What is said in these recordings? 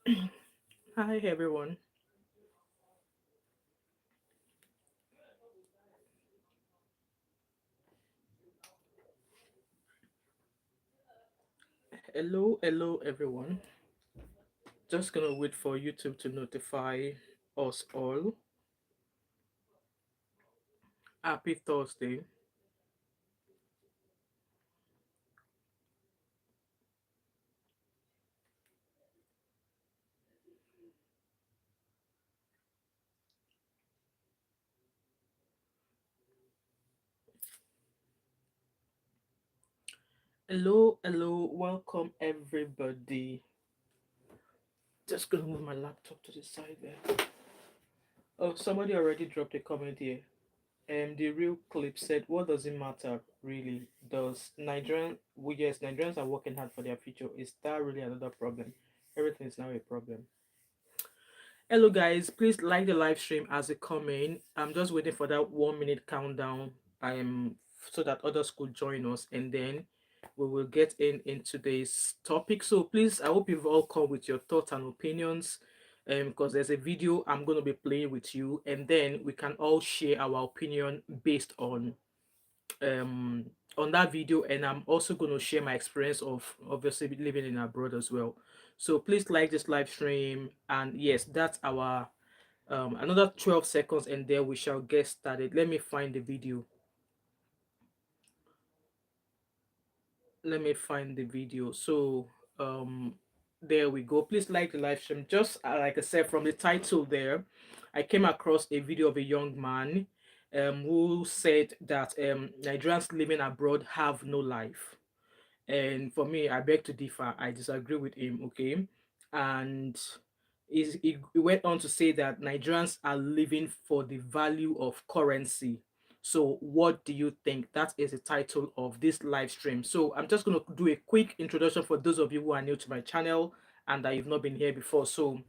Hi everyone. Hello everyone. Just gonna wait for YouTube to notify us all. Happy Thursday. Hello, welcome everybody. Just gonna move my laptop to the side there. Oh, somebody already dropped a comment here. The real clip said, "What does it matter really? Does Nigerian? Well, yes, Nigerians are working hard for their future. Is that really another problem? Everything is now a problem." Hello guys, please like the live stream as it come in. I'm just waiting for that 1 minute countdown. So that others could join us, and then we will get in today's topic. So please, I hope you've all come with your thoughts and opinions. Because there's a video I'm gonna be playing with you, and then we can all share our opinion based um on that video, and I'm also going to share my experience of obviously living in abroad as well. So please like this live stream, and yes, that's our another 12 seconds, and then we shall get started. Let me find the video. So um there we go. Please like the live stream. Just like I said, from the title there, I came across a video of a young man who said that Nigerians living abroad have no life. And for me, I beg to differ. I disagree with him. Okay, and he went on to say that Nigerians are living for the value of currency. So, what do you think? That is the title of this live stream. So, I'm just going to do a quick introduction for those of you who are new to my channel and that you've not been here before. So,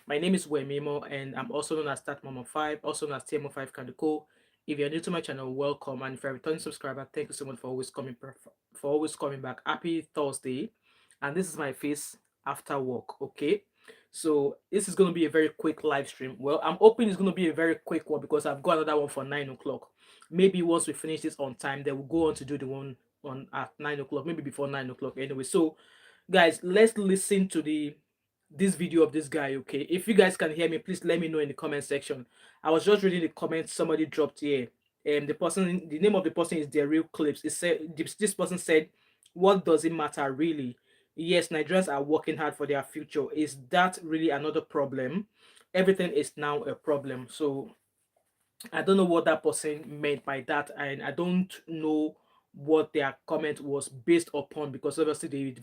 my name is Wemimo, and I'm also known as Thatmumof5, also known as TMO5 Kanduko. If you're new to my channel, welcome, and if you're a returning subscriber, thank you so much for always coming back. Happy Thursday, and this is my face after work. Okay, so this is going to be a very quick live stream. Well, I'm hoping it's going to be a very quick one because I've got another one for 9 o'clock. Maybe once we finish this on time, then we'll go on to do the one on at 9 o'clock, maybe before 9 o'clock. Anyway, so guys, let's listen to the this video of this guy. Okay, if you guys can hear me, please let me know in the comment section. I was just reading the comments somebody dropped here. The name of the person is their real clips. It said this person said, "What does it matter really? Yes, Nigerians are working hard for their future. Is that really another problem? Everything is now a problem." So I don't know what that person meant by that, and I don't know what their comment was based upon, because obviously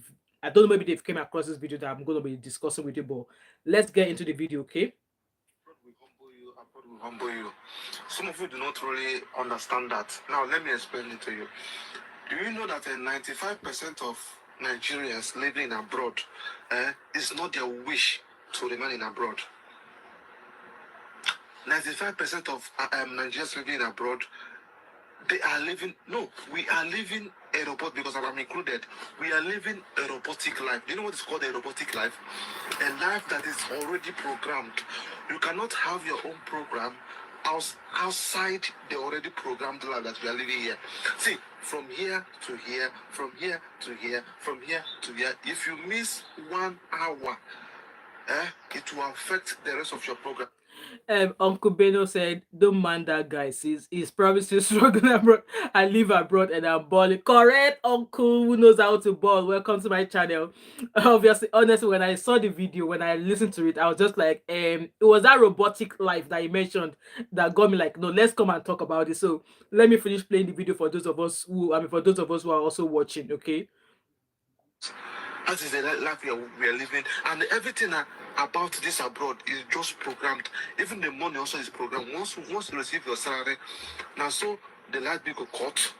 I don't know, maybe they've came across this video that I'm going to be discussing with you. But let's get into the video. Okay. Abroad will humble you. Some of you do not really understand that. Now, let me explain it to you. Do you know that 95% of Nigerians living abroad is not their wish to remain in abroad? 95% of Nigerians living abroad, they are living, no, we are living a robot, because I'm included. We are living a robotic life. Do you know what is called a robotic life? A life that is already programmed. You cannot have your own program outside the already programmed life that we are living here. See, from here to here, from here to here, from here to here, if you miss 1 hour, it will affect the rest of your program. Uncle Beno said, "Don't mind that guy. He's probably still struggling abroad. I live abroad and I'm balling." Correct, Uncle who knows how to ball. Welcome to my channel. Obviously, honestly, when I saw the video, when I listened to it, I was just like, it was that robotic life that he mentioned that got me like, no, let's come and talk about it. So let me finish playing the video for those of us for those of us who are also watching. Okay. That is the life we are living, and everything about this abroad is just programmed. Even the money also is programmed. Once you receive your salary, now so the light bill go cut,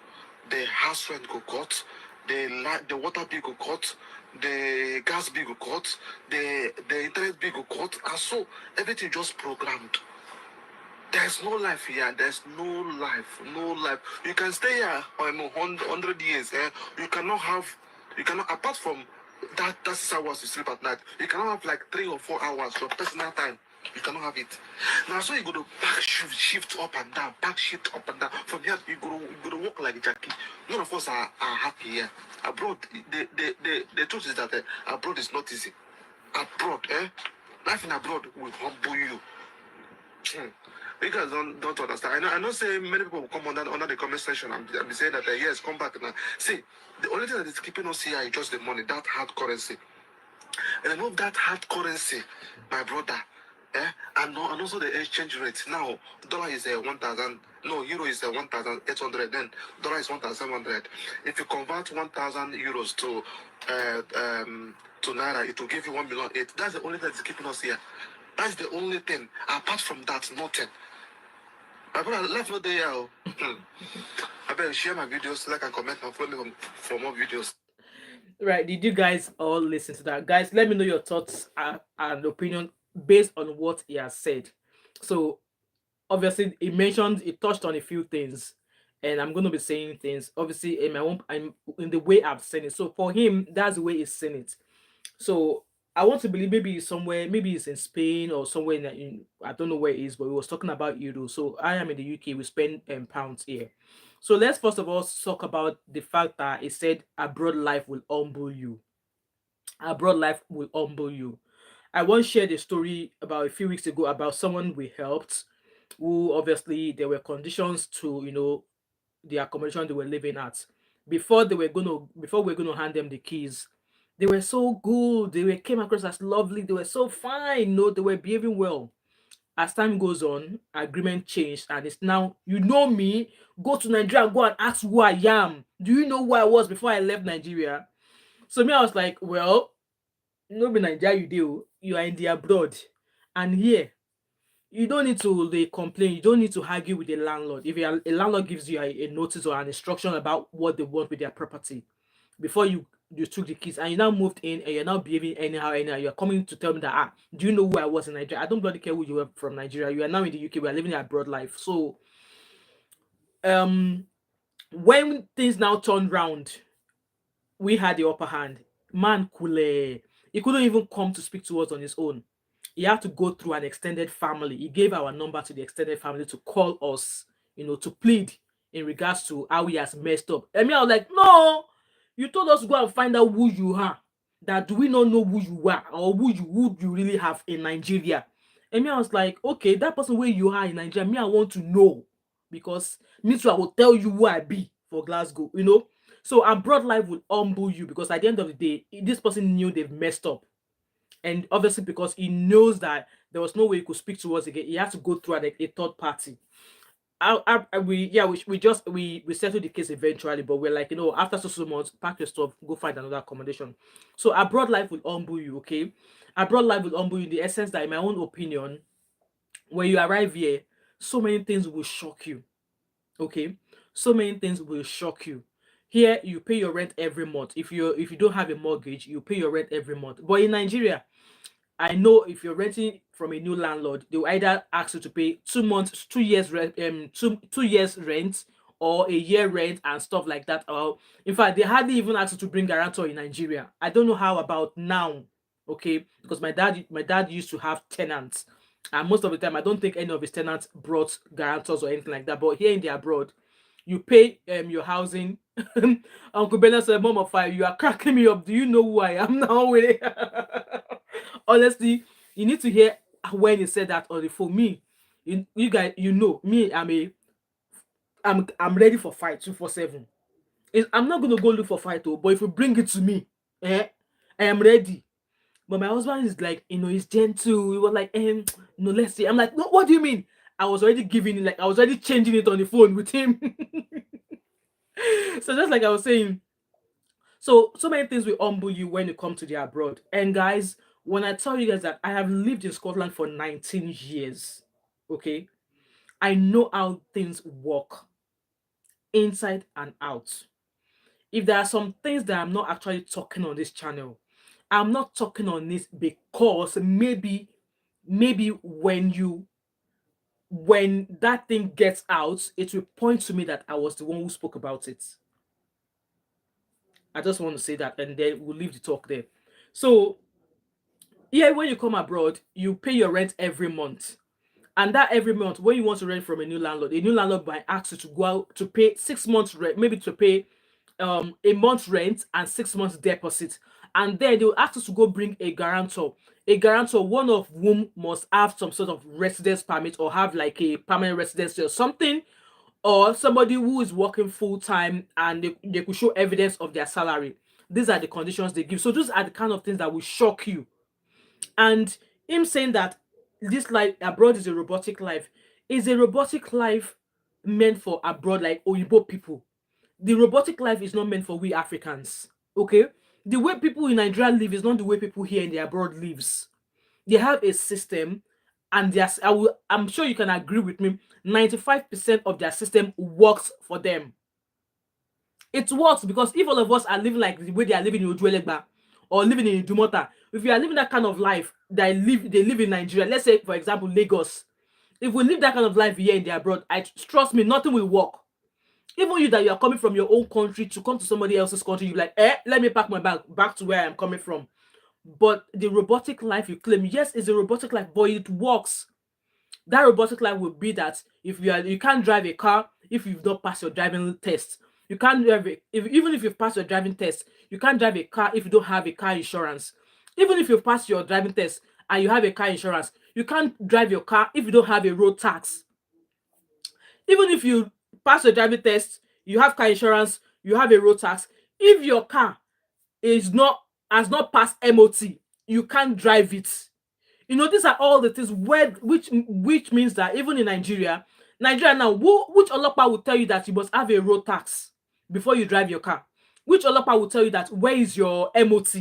the house rent go cut, the water bill go cut, the gas bill go cut, the internet bill go cut, and so everything just programmed. There's no life here. There's no life. No life. You can stay here 100 years. You cannot apart from That's hours you sleep at night. You cannot have like 3 or 4 hours your personal time. You cannot have it. Now, so you go to back shift up and down, back shift up and down. From here, you go to walk like Jackie. None of us are happy here. Abroad, the truth is that abroad is not easy. Abroad, life in abroad will humble you. Hmm. You guys don't understand. I know. Say many people will come under the comment section and be saying that yes, come back now. See, the only thing that is keeping us here is just the money, that hard currency. And I know that hard currency, my brother. And also the exchange rate. Now, dollar is 1,000. No, euro is 1,800. Then dollar is 1,700. If you convert 1,000 euros to naira, it will give you 1,000,008. That's the only thing that is keeping us here. That's the only thing. Apart from that, nothing. My brother, life not there. I better share my videos so that I can comment and follow me for more videos. Right, did you guys all listen to that? Guys, let me know your thoughts and opinion based on what he has said. So obviously he touched on a few things, and I'm going to be saying things obviously in my own, I'm in the way I've seen it. So for him, that's the way he's seen it. So I want to believe maybe he's somewhere, maybe he's in Spain or somewhere I don't know where he is, but he was talking about euro. So I am in the UK, we spend pounds here. So let's first of all talk about the fact that he said abroad life will humble you. Abroad life will humble you. I once shared a story about a few weeks ago about someone we helped, who obviously there were conditions to the accommodation they were living at. Before we are gonna hand them the keys, they were so good. Came across as lovely. They were so fine. No, they were behaving well. As time goes on, agreement changed, and it's now, you know me. Go to Nigeria, go and ask who I am. Do you know who I was before I left Nigeria? So me, I was like, well, no be Nigeria you do. You are in the abroad, and here you don't need to complain. You don't need to argue with the landlord. If a landlord gives you a notice or an instruction about what they want with their property, before you took the keys and you now moved in and you're now behaving anyhow, you're coming to tell me that do you know who I was in Nigeria? I don't bloody care who you were from Nigeria. You are now in the UK. We are living a broad life. So um when things now turned round, we had the upper hand. Man Kule, he couldn't even come to speak to us on his own. He had to go through an extended family. He gave our number to the extended family to call us, to plead in regards to how he has messed up. I mean, I was like, no, you told us to go and find out who you are. That do we not know who you are or who you really have in Nigeria? And me, I was like, okay, that person where you are in Nigeria, me, I want to know, because me too, I will tell you who I be for Glasgow. So abroad life will humble you, because at the end of the day, this person knew they've messed up. And obviously, because he knows that there was no way he could speak to us again, he had to go through a third party. We settled the case eventually, but we're like, after so months, pack your stuff, go find another accommodation. So abroad life will humble you, okay? Abroad life will humble you in the essence that, in my own opinion, when you arrive here, so many things will shock you. Okay, so many things will shock you. Here you pay your rent every month. If you don't have a mortgage, you pay your rent every month. But in Nigeria, I know if you're renting from a new landlord, they will either ask you to pay 2 months, 2 years rent, 2 years rent, or a year rent and stuff like that. Or in fact, they hardly even ask you to bring guarantor in Nigeria. I don't know how about now, okay? Because my dad used to have tenants, and most of the time, I don't think any of his tenants brought guarantors or anything like that. But here in the abroad, you pay your housing. Uncle Bernard said, "Mom of five, you are cracking me up. Do you know who I am now?" With it? Honestly, you need to hear when he said that on the phone. Me, you guys, me. I'm ready for fight 247. I'm not gonna go look for fight, but if you bring it to me, I am ready. But my husband is like, he's gentle. He was like, no, let's see. I'm like, no, what do you mean? I was already giving it, like I was already changing it on the phone with him. So just like I was saying, so many things will humble you when you come to the abroad. And guys, when I tell you guys that I have lived in Scotland for 19 years, okay, I know how things work inside and out. If there are some things that I'm not actually talking on this channel, I'm not talking on this because maybe when that thing gets out, it will point to me that I was the one who spoke about it. I just want to say that, and then we'll leave the talk there. So here, when you come abroad, you pay your rent every month. And that every month, when you want to rent from a new landlord might ask you to go out to pay 6 months rent, maybe to pay a month's rent and 6 months deposit. And then they will ask us to go bring a guarantor. A guarantor, one of whom must have some sort of residence permit or have like a permanent residency or something, or somebody who is working full time and they could show evidence of their salary. These are the conditions they give. So those are the kind of things that will shock you. And him saying that this life abroad is a robotic life is a robotic life meant for abroad, like Oyibo people. The robotic life is not meant for we Africans. Okay, the way people in Nigeria live is not the way people here in the abroad lives. They have a system, and there's I'm sure you can agree with me. 95% of their system works for them. It works because if all of us are living like the way they are living in Ojuelegba or living in Idumota, if we are living that kind of life that they live in Nigeria, let's say for example Lagos, if we live that kind of life here in the abroad, I trust me, nothing will work. Even you that you are coming from your own country to come to somebody else's country, you like, let me pack my bag back to where I am coming from. But the robotic life you claim, yes, it's a robotic life, but it works. That robotic life would be that if you can't drive a car if you've not passed your driving test. You can't drive even if you've passed your driving test, you can't drive a car if you don't have a car insurance. Even if you've passed your driving test and you have a car insurance, you can't drive your car if you don't have a road tax. Even if you pass your driving test, you have car insurance, you have a road tax, if your car is not has not passed MOT, you can't drive it. You know, these are all the things where which means that even in Nigeria now, which Olopa will tell you that you must have a road tax before you drive your car? Which Olopa will tell you that where is your MOT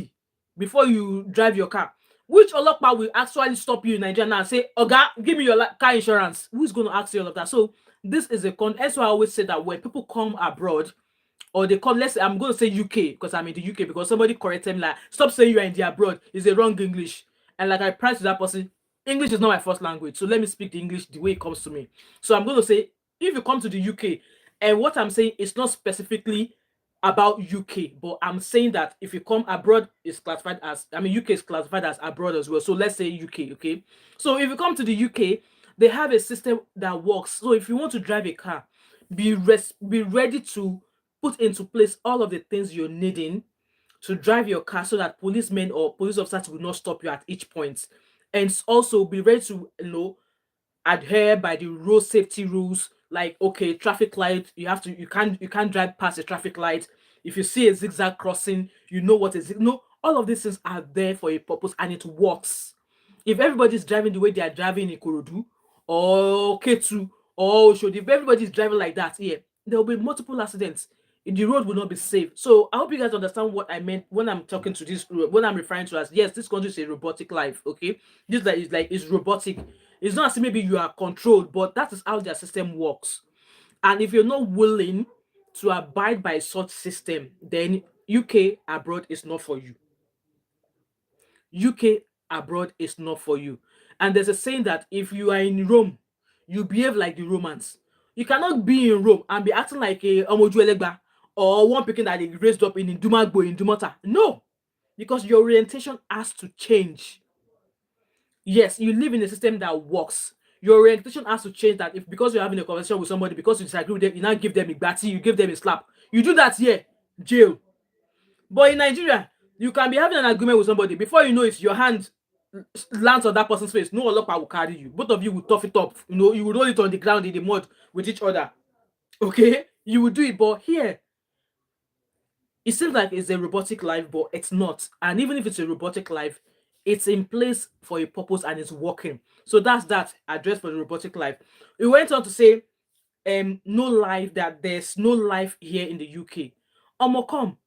before you drive your car? Which Olopa will actually stop you in Nigeria now and say, Oga, give me your car insurance? Who's going to ask you all of that? So this is a that's why I always say that when people come abroad, or they come, let's say, I'm going to say UK because I'm in the UK, because somebody corrected me like, stop saying you are in the abroad, it's a wrong English. And like I pride to that person, English is not my first language, so let me speak the English the way it comes to me. So I'm going to say, if you come to the UK, and what I'm saying is not specifically about UK, but I'm saying that if you come abroad, it's classified as, I mean, UK is classified as abroad as well. So let's say UK, okay? So if you come to the UK, they have a system that works. So if you want to drive a car, be ready to put into place all of the things you're needing to drive your car so that policemen or police officers will not stop you at each point. And also be ready to, adhere by the road safety rules, like, okay, traffic light, you can't drive past a traffic light. If you see a zigzag crossing, you know what is it. No, all of these things are there for a purpose and it works. If everybody's driving the way they are driving in Ikorodu or Ketu or Oshodi, if everybody's driving like that here, there will be multiple accidents. The road will not be safe. So I hope you guys understand what I meant when I'm talking to this, when I'm referring to as, yes, this country is a robotic life. Okay, this like it's robotic. It's not as if maybe you are controlled, but that is how their system works. And if you're not willing to abide by such system, then UK abroad is not for you. UK abroad is not for you. And there's a saying that if you are in Rome, you behave like the Romans. You cannot be in Rome and be acting like a Omojuelegba or one person that they raised up in Indumagbo, in Dumota. No, because your orientation has to change. Yes, you live in a system that works. Your orientation has to change, that if because you're having a conversation with somebody, because you disagree with them, you now give them a batty, you give them a slap. You do that here, jail. But in Nigeria, you can be having an agreement with somebody. Before you know it, your hand lands on that person's face. No Olopa will carry you. Both of you will tough it up. You know, you will roll it on the ground in the mud with each other. Okay? You will do it. But here, it seems like it's a robotic life, but it's not. And even if it's a robotic life, it's in place for a purpose and it's working. So that's that address for the robotic life. It went on to say, no life, that there's no life here in the UK. Come,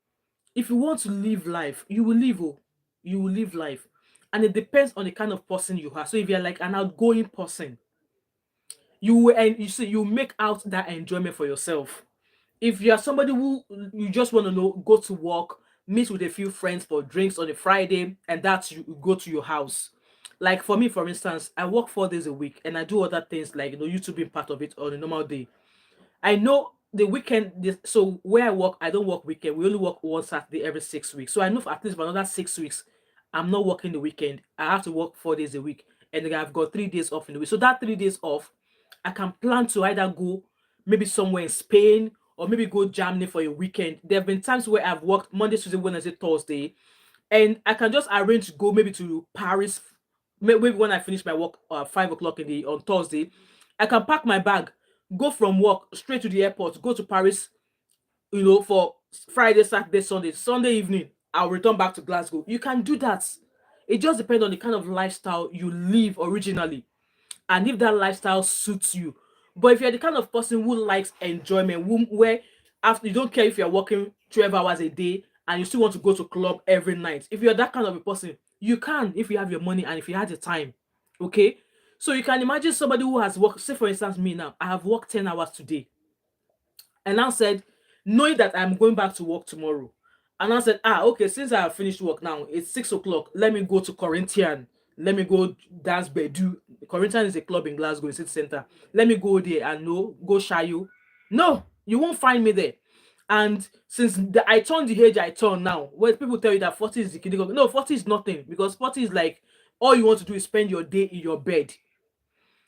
if you want to live life, you will live. Oh, you will live life. And it depends on the kind of person you are. So if you're like an outgoing person, you will, and you see, you make out that enjoyment for yourself. If you are somebody who you just want to know, go to work, meet with a few friends for drinks on a Friday, and that's you go to your house. Like for me, for instance, I work 4 days a week and I do other things like, YouTube being part of it on a normal day. I know the weekend, so where I work, I don't work weekend. We only work one Saturday every 6 weeks. So I know for at least for another 6 weeks, I'm not working the weekend. I have to work 4 days a week, and then I've got 3 days off in the week. So that 3 days off, I can plan to either go maybe somewhere in Spain or maybe go Germany for a weekend. There have been times where I've worked Monday, Tuesday, Wednesday, Thursday, and I can just arrange to go maybe to Paris. Maybe when I finish my work 5 o'clock in the on Thursday, I can pack my bag, go from work straight to the airport, go to Paris, for Friday, Saturday, Sunday. Sunday evening, I'll return back to Glasgow. You can do that. It just depends on the kind of lifestyle you live originally and if that lifestyle suits you. But if you're the kind of person who likes enjoyment, where after you don't care if you're working 12 hours a day and you still want to go to club every night, if you're that kind of a person, you can if you have your money and if you had the time. Okay? So you can imagine somebody who has worked, say for instance, me now, I have worked 10 hours today and I said, knowing that I'm going back to work tomorrow, and I said, okay, since I have finished work now, it's 6 o'clock. Let me go to Corinthian. Let me go dance Bedu. Corinthian is a club in Glasgow, in city center. Let me go there and no, go shy you. No, you won't find me there. And since I turned the age I turn now, where people tell you that 40 is the kindergarten, no, 40 is nothing because 40 is like all you want to do is spend your day in your bed.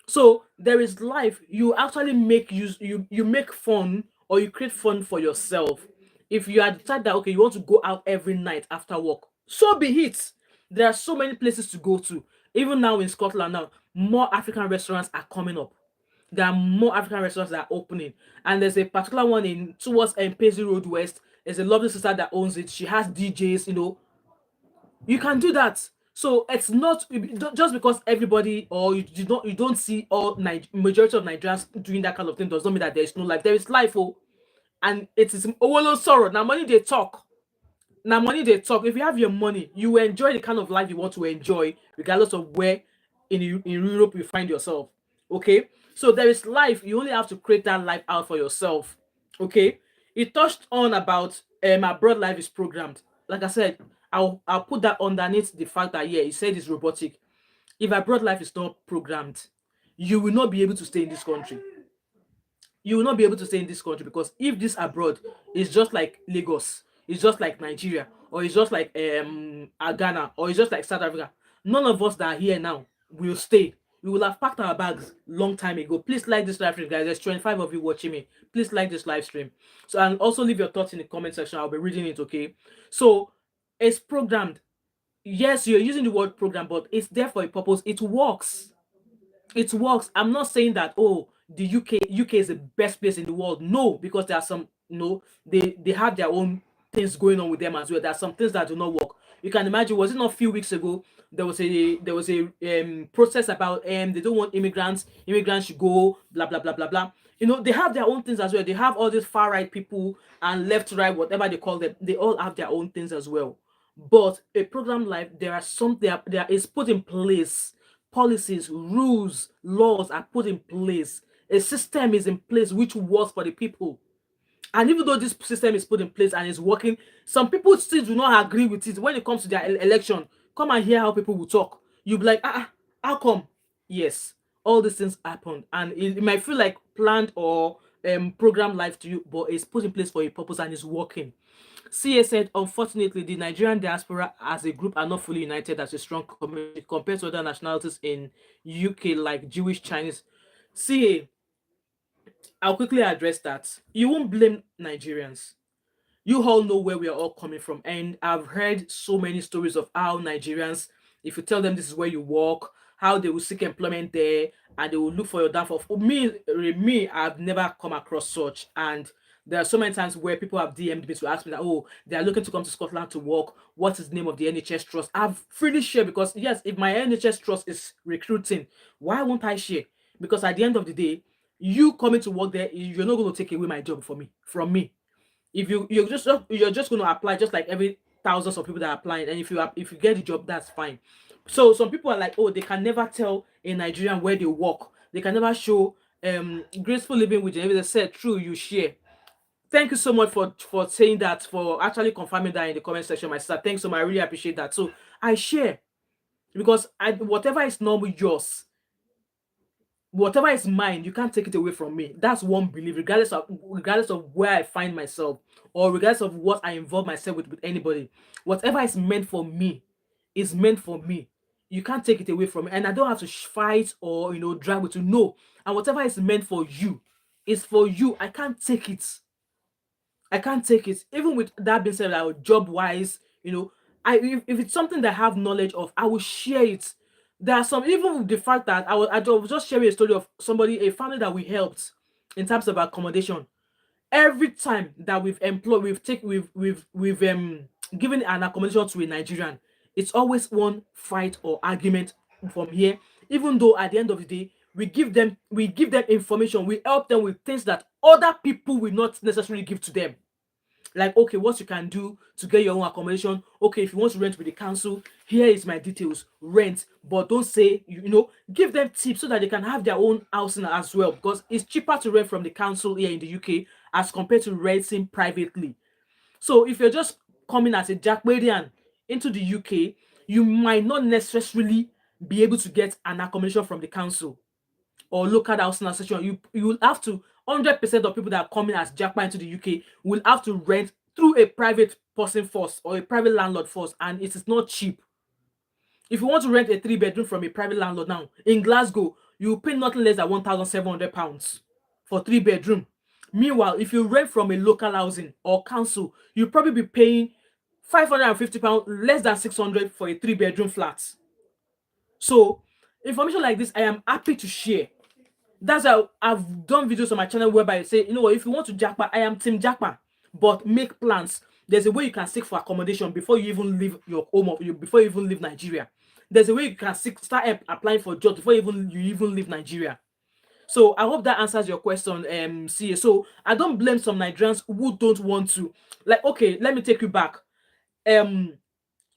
So there is life. You actually make use you make fun or you create fun for yourself. If you are the type that okay, you want to go out every night after work, so be it. There are so many places to go to. Even now in Scotland now, more African restaurants are coming up. There are more African restaurants that are opening. And there's a particular one in towards Paisley Road West. There's a lovely sister that owns it. She has DJs, you can do that. So it's not just because everybody or you don't see all majority of Nigerians doing that kind of thing does not mean that there is no life. There is life, and it is owolo sorrow. Now money they talk. Now money they talk. If you have your money, you will enjoy the kind of life you want to enjoy, regardless of where in Europe you find yourself. Okay, so there is life. You only have to create that life out for yourself. Okay, it touched on about abroad life is programmed. Like I said, I'll put that underneath the fact that yeah, he said it's robotic. If abroad life is not programmed, you will not be able to stay in this country. You will not be able to stay in this country because if this abroad is just like Lagos, it's just like Nigeria, or it's just like Ghana, or it's just like South Africa, none of us that are here now will stay. We will have packed our bags long time ago. Please like this live stream, guys. There's 25 of you watching me. Please like this live stream. So and also leave your thoughts in the comment section. I'll be reading it. Okay. So it's programmed. Yes, you're using the word program, but it's there for a purpose. It works. It works. I'm not saying that the UK is the best place in the world. No, because there are some they have their own things going on with them as well. There are some things that do not work. You can imagine, was it not a few weeks ago there was a process about they don't want immigrants should go blah blah blah blah blah. They have their own things as well. They have all these far right people and left right whatever they call them. They all have their own things as well. But a program like there are some there is put in place. Policies, rules, laws are put in place. A system is in place which works for the people. And even though this system is put in place and is working, some people still do not agree with it when it comes to their election. Come and hear how people will talk. You'll be like, how come? Yes, all these things happen. And it might feel like planned or programmed life to you, but it's put in place for a purpose and it's working. CA said, unfortunately, the Nigerian diaspora as a group are not fully united as a strong community compared to other nationalities in UK like Jewish, Chinese. CA, I'll quickly address that. You won't blame Nigerians. You all know where we are all coming from, and I've heard so many stories of how Nigerians, if you tell them this is where you work, how they will seek employment there and they will look for your downfall. For me, I've never come across such. And there are so many times where people have DM'd me to ask me that, they are looking to come to Scotland to work. What is the name of the NHS trust? I've freely shared because yes, if my NHS trust is recruiting, why won't I share? Because at the end of the day, you coming to work there, you're not going to take away my job from me. If you're just going to apply just like every thousands of people that are applying, and if you get the job, that's fine. So some people are like, they can never tell a Nigerian where they work. They can never show graceful living with Genevieve. They said, true, you share. Thank you so much for saying that, for actually confirming that in the comment section, my sister. Thanks so much. I really appreciate that. So I share because whatever is normal yours, whatever is mine, you can't take it away from me. That's one belief, regardless of where I find myself or regardless of what I involve myself with anybody. Whatever is meant for me, is meant for me. You can't take it away from me, and I don't have to fight or drag with you. No, and whatever is meant for you is for you. I can't take it. I can't take it. Even with that being said, like, job wise, if it's something that I have knowledge of, I will share it. There are some, even with the fact that I was just sharing a story of somebody, a family that we helped in terms of accommodation. Every time that we've employed, we've given an accommodation to a Nigerian, it's always one fight or argument from here. Even though at the end of the day, we give them information, we help them with things that other people will not necessarily give to them. Like, okay, what you can do to get your own accommodation. Okay, if you want to rent with the council, here is my details, rent. But don't say, give them tips so that they can have their own housing as well, because it's cheaper to rent from the council here in the UK as compared to renting privately. So if you're just coming as a Jackwadian into the UK, you might not necessarily be able to get an accommodation from the council or local housing association. You will have to, 100% of people that are coming as Jackpot into the UK will have to rent through a private person first or a private landlord first, and it is not cheap. If you want to rent a 3 bedroom from a private landlord now in Glasgow, you will pay nothing less than £1,700 for 3 bedroom. Meanwhile, if you rent from a local housing or council, you'll probably be paying £550, less than 600 for a 3 bedroom flat. So information like this, I am happy to share. That's how I've done videos on my channel whereby I say, what, if you want to jackpot, I am team jackpot, but make plans. There's a way you can seek for accommodation before you even leave your home, before you even leave Nigeria. There's a way you can start applying for jobs before you even leave Nigeria. So I hope that answers your question, CA. So I don't blame some Nigerians who don't want to. Like, okay, let me take you back. Um,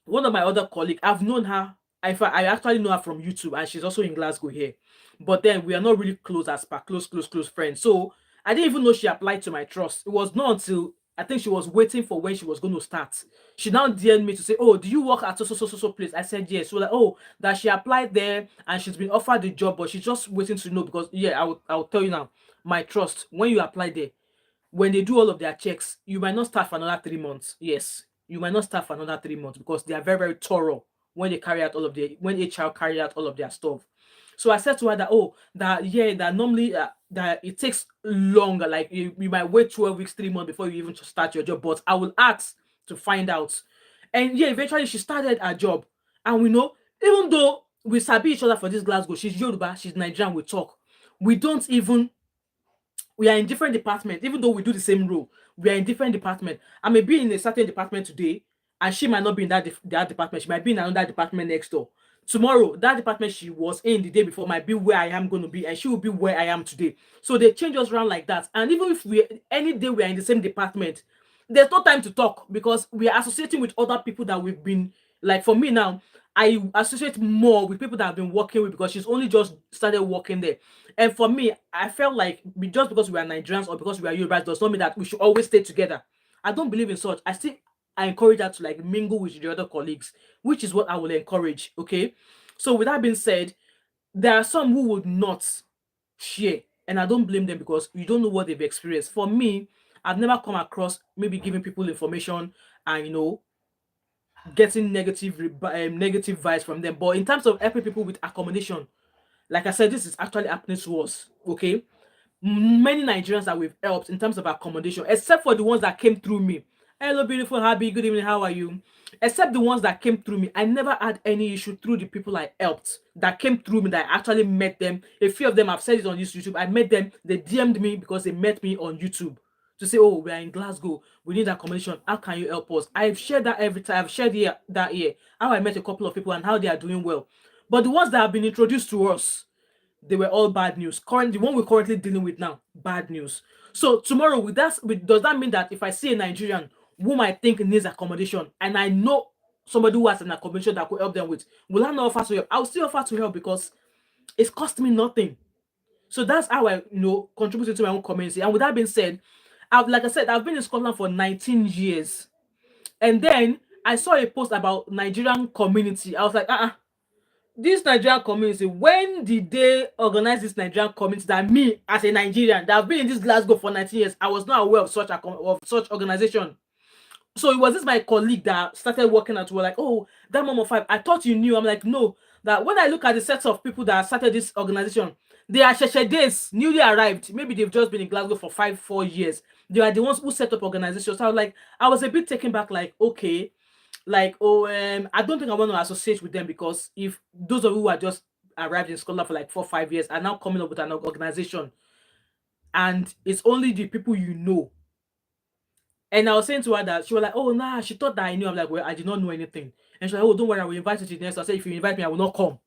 One of my other colleague, I've known her. I actually know her from YouTube, and she's also in Glasgow here. But then we are not really close as per close friends. So I didn't even know she applied to my trust. It was not until I think she was waiting for when she was going to start. She now DM'd me to say, "Oh, do you work at so place?" I said yes. So like, oh, that she applied there and she's been offered the job, but she's just waiting to know because yeah, I will tell you now. My trust, when you apply there, when they do all of their checks, you might not start for another 3 months. Yes, you might not start for another 3 months because they are very, very thorough when they carry out all of the when HR carry out all of their stuff. So I said to her that, oh, that yeah, that normally that it takes longer. Like you might wait 12 weeks, 3 months before you even start your job. But I will ask to find out. And yeah, eventually she started her job. And we know, even though we sabi each other for this Glasgow, she's Yoruba, she's Nigerian, we talk. We don't even we are in different departments, even though we do the same role. We are in different departments. I may be in a certain department today, and she might not be in that department. She might be in another department next door. Tomorrow, that department she was in the day before might be where I am going to be, and she will be where I am today. So they change us around like that. And even if we any day we are in the same department, there's no time to talk because we are associating with other people that we've been, like, for me now, I associate more with people that I've been working with because she's only just started working there. And for me, I felt like just because we are Nigerians or because we are Yorubas does not mean that we should always stay together. I don't believe in such. I encourage her to like mingle with the other colleagues, which is what I will encourage. Okay. So with that being said, there are some who would not share, and I don't blame them because you don't know what they've experienced. For me, I've never come across maybe giving people information and getting negative vibes from them. But in terms of helping people with accommodation, like I said, this is actually happening to us. Okay, many Nigerians that we've helped in terms of accommodation, except for the ones that came through me. Hello, beautiful Happy. Good evening. How are you? Except the ones that came through me, I never had any issue through the people I helped that came through me. That I actually met them. A few of them, I've said it on this YouTube. I met them. They DM'd me because they met me on YouTube to say, "Oh, we are in Glasgow. We need accommodation. How can you help us?" I've shared that every time. I've shared here that year how I met a couple of people and how they are doing well. But the ones that have been introduced to us, they were all bad news. The one we're currently dealing with now, bad news. So tomorrow, does that mean that if I see a Nigerian whom I think needs accommodation and I know somebody who has an accommodation that could help them with, will I not offer to help? I'll still offer to help because it's cost me nothing. So that's how I, contributed to my own community. And with that being said, like I said, I've been in Scotland for 19 years. And then I saw a post about Nigerian community. I was like, this Nigerian community, when did they organize this Nigerian community that me as a Nigerian that have been in this Glasgow for 19 years, I was not aware of such organization. So it was this my colleague that started working at work, like, oh, that mom of five, I thought you knew. I'm like, no. That when I look at the sets of people that started this organization, they are days, newly arrived. Maybe they've just been in Glasgow for 4 years. They are the ones who set up organizations. So I was like, I was a bit taken back, like, okay, like, oh, I don't think I want to associate with them, because if those of you who are just arrived in Scotland for like 4 5 years are now coming up with an organization, and it's only the people you know. And I was saying to her that she was like, oh, nah, she thought that I knew. I'm like, well, I did not know anything. And she's like, oh, don't worry, I will invite you to the next. I said, if you invite me, I will not come.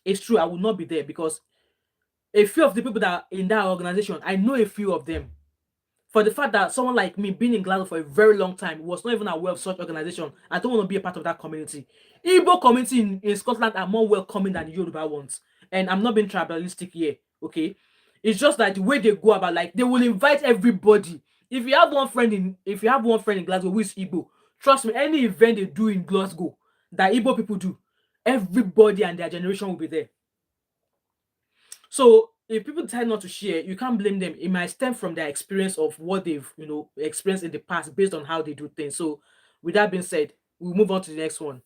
It's true, I will not be there, because a few of the people that are in that organization, I know a few of them. For the fact that someone like me being in Glasgow for a very long time was not even aware of such organization, I don't want to be a part of that community. Igbo community in Scotland are more welcoming than the Yoruba ones. And I'm not being tribalistic here, okay? It's just that the way they go about, like, they will invite everybody. If you have one friend in Glasgow who is Igbo, trust me, any event they do in Glasgow that Igbo people do, everybody and their generation will be there. So if people decide not to share, you can't blame them. It might stem from their experience of what they've, experienced in the past based on how they do things. So with that being said, we'll move on to the next one.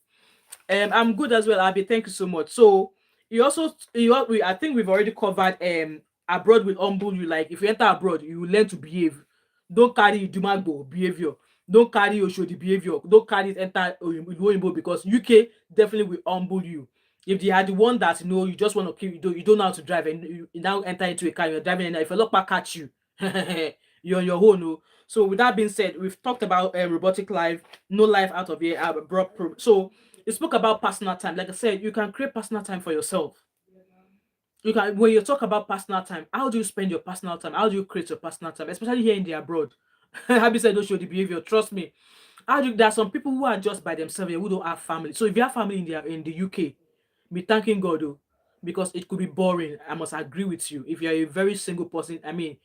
I'm good as well, Abby. Thank you so much. So I think we've already covered abroad will humble you. Like, if you enter abroad, you will learn to behave. Don't carry Dumagbo behavior. Don't carry Oshodi behavior. Don't carry it enter Oyinbo, because UK definitely will humble you. If they are the one that you just want to keep, you don't know how to drive, and you now enter into a car, you're driving, and if a lockback catch you, you're on your own. Oh. So with that being said, we've talked about robotic life, no life out of here. So you spoke about personal time. Like I said, you can create personal time for yourself. You can, when you talk about personal time, how do you spend your personal time? How do you create your personal time, especially here in the abroad? Happy said, don't show the behavior. Trust me. There are some people who are just by themselves here, who don't have family. So if you have family in the UK, be thanking God, though, because it could be boring. I must agree with you. If you're a very single person, I mean,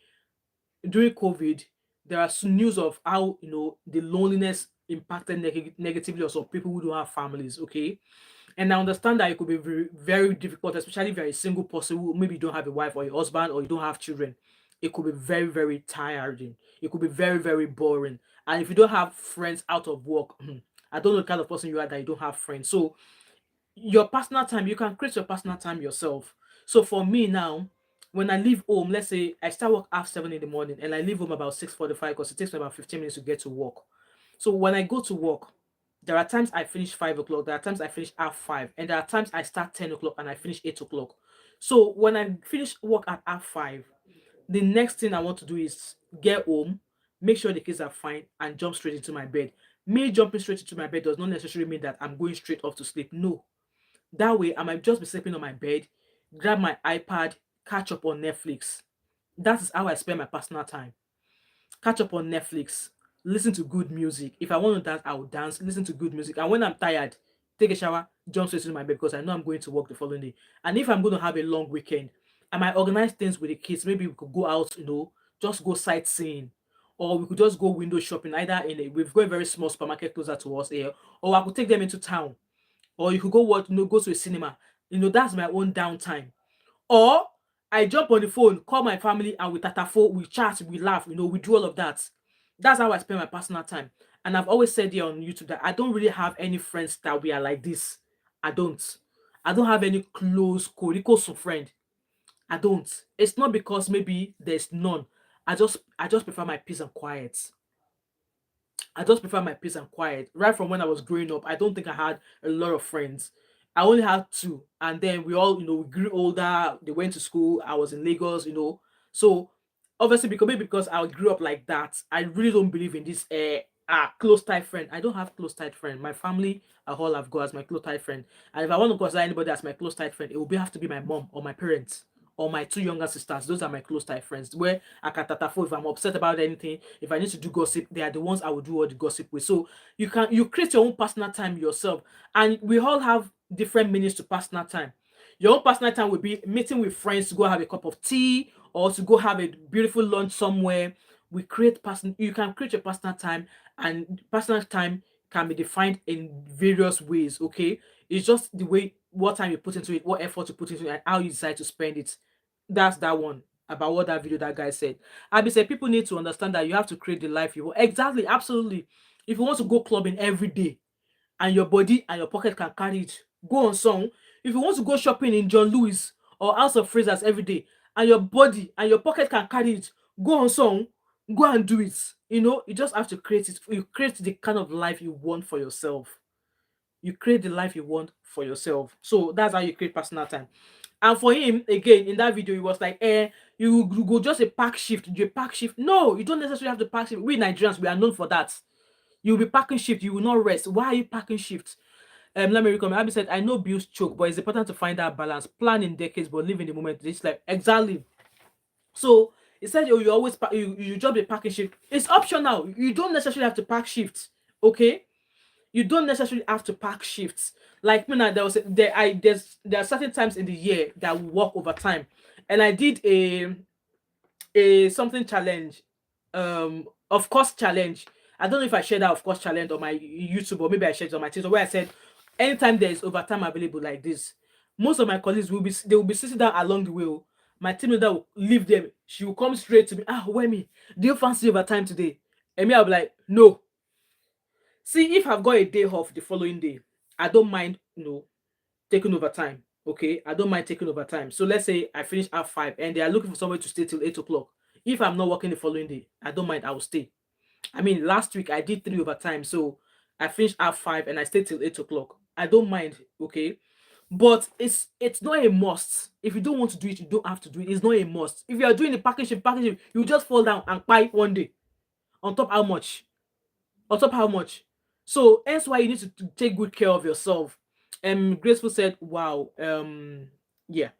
during COVID, there are some news of how the loneliness impacted negatively on some people who don't have families. Okay, and I understand that it could be very, very difficult, especially if you're a single person who maybe don't have a wife or a husband, or you don't have children. It could be very, very tiring. It could be very, very boring. And if you don't have friends out of work, I don't know the kind of person you are that you don't have friends. So your personal time, you can create your personal time yourself. So for me now, when I leave home, let's say I start work half 7 in the morning, and I leave home about 6:45, because it takes me about 15 minutes to get to work. So when I go to work, there are times I finish 5 o'clock, there are times I finish half 5, and there are times I start 10 o'clock and I finish 8 o'clock. So when I finish work at half 5, the next thing I want to do is get home, make sure the kids are fine, and jump straight into my bed. Me jumping straight into my bed does not necessarily mean that I'm going straight off to sleep. No, that way, I might just be sleeping on my bed, grab my iPad, catch up on Netflix. That is how I spend my personal time. Catch up on Netflix, listen to good music. If I want to dance, I will dance, listen to good music. And when I'm tired, take a shower, jump straight into my bed, because I know I'm going to work the following day. And if I'm going to have a long weekend, I might organize things with the kids. Maybe we could go out, just go sightseeing. Or we could just go window shopping, either we've got a very small supermarket closer to us here, or I could take them into town, or you could go watch, go to a cinema. That's my own downtime. Or I jump on the phone, call my family, and we tatafo, we chat, we laugh, we do all of that. That's how I spend my personal time. And I've always said here on YouTube that I don't really have any friends that we are like this. I don't. I don't have any close Korikoso friend. I don't. It's not because maybe there's none. I just prefer my peace and quiet. I just prefer my peace and quiet. Right from when I was growing up, I don't think I had a lot of friends. I only had two, and then we all, we grew older. They went to school. I was in Lagos. So obviously, because I grew up like that, I really don't believe in this close tight friend. I don't have close tight friend. My family are all I've got as my close tight friend. And if I want to consider anybody as my close tight friend, it will have to be my mom or my parents or my two younger sisters. Those are my close tight friends. Where I can tatafo if I'm upset about anything. If I need to do gossip, they are the ones I will do all the gossip with. So you create your own personal time yourself, and we all have different meanings to personal time. Your own personal time will be meeting with friends to go have a cup of tea, or to go have a beautiful lunch somewhere. You can create your personal time, and personal time can be defined in various ways. Okay, it's just the way, what time you put into it, what effort you put into it, and how you decide to spend it. That's that one about what that video that guy said. Abby said people need to understand that you have to create the life you want. Exactly, absolutely. If you want to go clubbing every day and your body and your pocket can carry it, go on song. If you want to go shopping in John Lewis or House of Fraser's every day and your body and your pocket can carry it, go on song, go and do it. You know, you just have to create it. You create the kind of life you want for yourself. You create the life you want for yourself. So that's how you create personal time. And for him, again, in that video, he was like, you go just a pack shift, you pack shift. No, you don't necessarily have to pack shift. We Nigerians, we are known for that. You'll be packing shift, you will not rest. Why are you packing shift? Let me recommend. Abby said, I know bills choke, but it's important to find that balance. Plan in decades, but live in the moment. It's like exactly. So he said, oh, you always you just be packing shift. It's optional. You don't necessarily have to pack shifts. Okay, you don't necessarily have to pack shifts. Like me now, there are certain times in the year that we work overtime, and I did a something challenge, of course challenge. I don't know if I shared that of course challenge on my YouTube or maybe I shared it on my TikTok where I said anytime there is overtime available like this, most of my colleagues will be sitting down along the way. Oh. My team leader will leave them. She will come straight to me. Ah, Wemi, do you fancy overtime today? And me, I'll be like, no. See, if I've got a day off the following day, I don't mind, taking over time. Okay, I don't mind taking over time. So let's say I finish at 5 and they are looking for somebody to stay till 8 o'clock. If I'm not working the following day, I don't mind, I will stay. I mean, last week I did 3 overtime, so I finished at 5 and I stayed till 8 o'clock. I don't mind, okay. But it's not a must. If you don't want to do it, you don't have to do it. It's not a must. If you are doing the packaging, you just fall down and buy one day. On top how much? On top how much? So hence why you need to take good care of yourself. Graceful said, wow, yeah.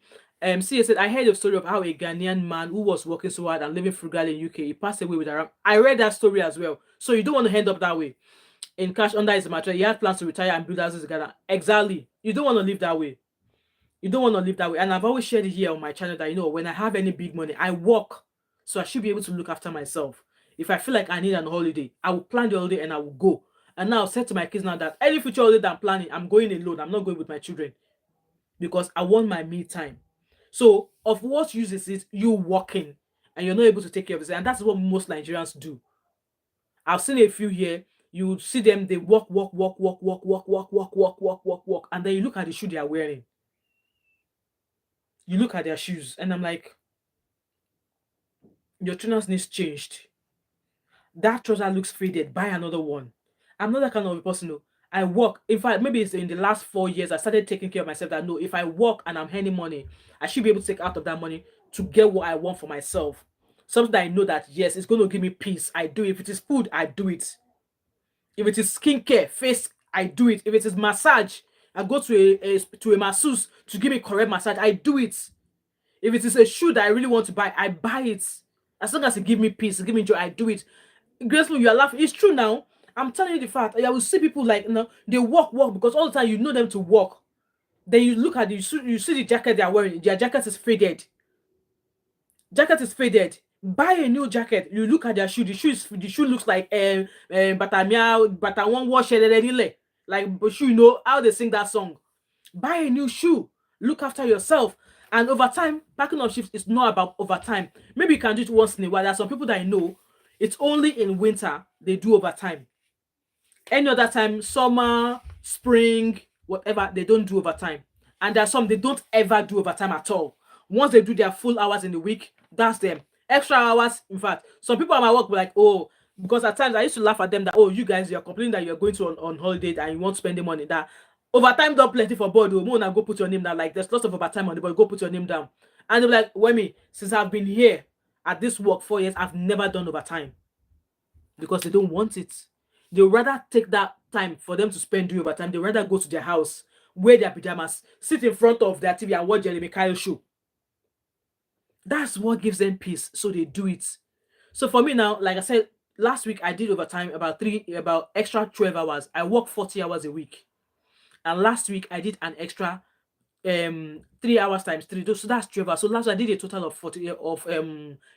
CA said, I heard a story of how a Ghanaian man who was working so hard and living frugally in UK, he passed away with around. I read that story as well. So you don't want to end up that way. In cash under his mattress, he had plans to retire and build houses together. Exactly. You don't want to live that way. You don't want to live that way. And I've always shared it here on my channel that, when I have any big money, I work. So I should be able to look after myself. If I feel like I need an holiday, I will plan the holiday and I will go. And now I've said to my kids now that any future holiday that I'm planning, I'm going alone. I'm not going with my children because I want my me time. So of what use is it you working and you're not able to take care of this? And that's what most Nigerians do. I've seen a few here. You see them, they walk, and then you look at the shoe they are wearing. You look at their shoes, and I'm like, your trainers needs changed. That trouser looks faded. Buy another one. I'm not that kind of a person. No. I work. In fact, maybe it's in the last 4 years I started taking care of myself. That no, if I work and I'm earning money, I should be able to take out of that money to get what I want for myself. Something that I know that yes, it's going to give me peace. I do it. If it is food, I do it. If it is skincare, face, I do it. If it is massage, I go to a masseuse to give me correct massage. I do it. If it is a shoe that I really want to buy, I buy it. As long as it give me peace, it give me joy, I do it. Graceful, you are laughing. It's true now. I'm telling you the fact. I will see people like they walk because all the time you know them to walk. Then you look at you see the jacket they are wearing. Their jacket is faded. Jacket is faded. Buy a new jacket. You look at their shoe. The shoe looks like bata one wash like but you know how they sing that song. Buy a new shoe. Look after yourself. And over time, packing up shifts is not about overtime. Maybe you can do it once in a while. There are some people that I know, it's only in winter they do overtime. Any other time, summer, spring, whatever, they don't do overtime. And there are some they don't ever do overtime at all. Once they do their full hours in the week, that's them. Extra hours, in fact, some people at my work were like, oh, because at times I used to laugh at them that, oh, you guys, you're complaining that you're going to on holiday and you want to spend the money. That overtime don't plenty for board. Oh, go put your name down. Like, there's lots of overtime on the board. Go put your name down. And they're like, Wemi, since I've been here at this work 4 years, I've never done overtime because they don't want it. They would rather take that time for them to spend doing overtime. They rather go to their house, wear their pajamas, sit in front of their TV and watch Jeremy Kyle show. That's what gives them peace. So they do it. So for me now, like I said, last week I did overtime about extra 12 hours. I work 40 hours a week. And last week I did an extra 3 hours times three. So that's 12 hours. So last week I did a total of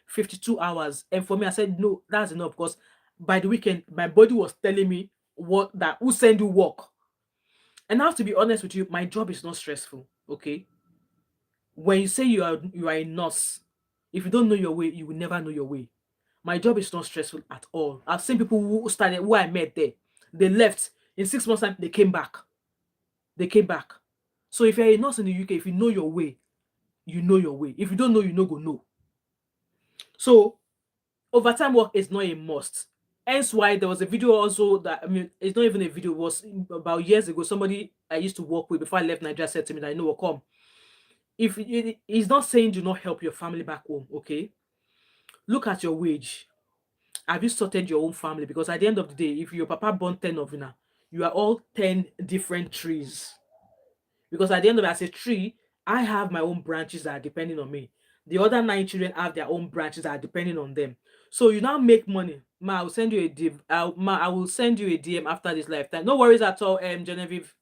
52 hours. And for me, I said no, that's enough because by the weekend my body was telling me who send you work. And I have to be honest with you, my job is not stressful. Okay. When you say you are a nurse, if you don't know your way, you will never know your way. My job is not stressful at all. I've seen people who I met there. They left. In 6 months' time, they came back. They came back. So if you're a nurse in the UK, if you know your way, you know your way. If you don't know, you know go know. So overtime work is not a must. Hence why there was a video also that, I mean, it's not even a video, it was about years ago. Somebody I used to work with before I left Nigeria said to me that, you know what, come. If he's not saying do not help your family back home, okay? Look at your wage. Have you sorted your own family? Because at the end of the day, if your papa born 10 of you now, you are all 10 different trees. Because at the end of it, as a tree, I have my own branches that are depending on me. The other 9 children have their own branches that are depending on them. So you now make money. Ma, I will send you a DM. I will send you a DM after this lifetime. No worries at all, Genevieve.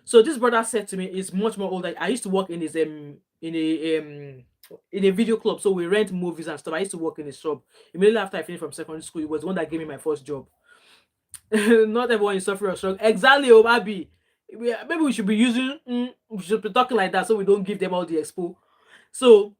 So this brother said to me, he's much more older. I used to work in his in a video club. So we rent movies and stuff. I used to work in his shop. Immediately after I finished from secondary school, it was the one that gave me my first job. Not everyone is suffering or struggling. Exactly, Obabi. Maybe we should be using, we should be talking like that so we don't give them all the expo. So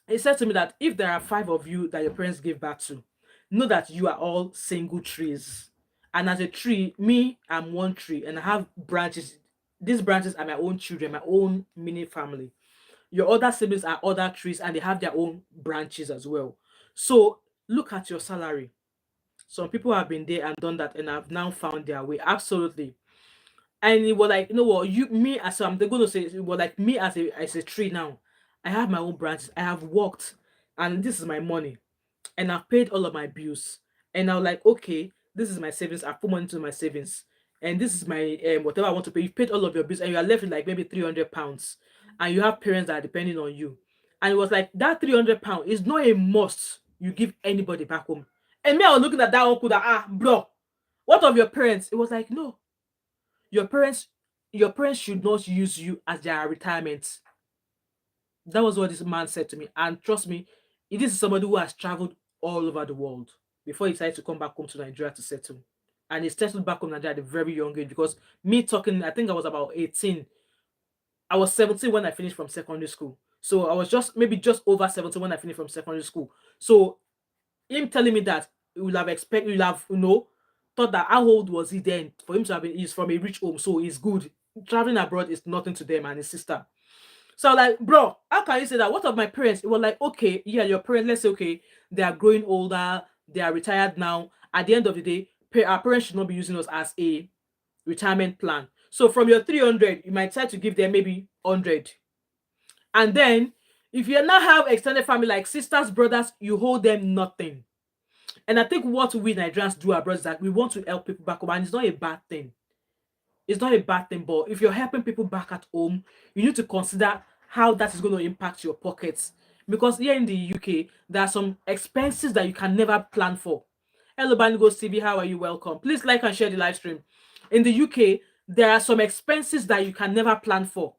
he said to me that if there are 5 of you that your parents gave back to, know that you are all single trees. And as a tree, me, I'm one tree and I have branches. These branches are my own children, my own mini family. Your other siblings are other trees and they have their own branches as well. So look at your salary. Some people have been there and done that and have now found their way. Absolutely. And it was like, you know what, you me as I'm they're gonna say it was like me as a tree now. I have my own branches. I have worked and this is my money. And I've paid all of my bills. And I was like, okay, this is my savings. I've put money into my savings. And this is my whatever I want to pay. You've paid all of your bills and you are left with like maybe £300. And you have parents that are depending on you. And it was like that £300 is not a must you give anybody back home. And me, I was looking at that uncle that, bro, what of your parents? It was like, no, your parents, your parents should not use you as their retirement. That was what this man said to me. And trust me, this is somebody who has traveled all over the world before he decided to come back home to Nigeria to settle. And he settled back home in Nigeria at a very young age because me talking, I think I was about 18. I was 17 when I finished from secondary school. So I was just maybe just over 17 when I finished from secondary school. So him telling me that he will have expect you have thought that how old was he then for him to have been he's from a rich home, so he's good. Traveling abroad is nothing to them and his sister. So I was like, bro, how can you say that? What of my parents? It was like, okay, yeah, your parents, let's say, okay, they are growing older, they are retired now. At the end of the day, our parents should not be using us as a retirement plan. So from your 300, you might try to give them maybe 100. And then if you now have extended family like sisters, brothers, you hold them nothing. And I think what we Nigerians do abroad is that we want to help people back home, and it's not a bad thing. It's not a bad thing, but if you're helping people back at home, you need to consider how that is going to impact your pockets. Because here in the UK, there are some expenses that you can never plan for. Hello, Banigo TV, how are you? Welcome. Please like and share the live stream. In the UK, there are some expenses that you can never plan for.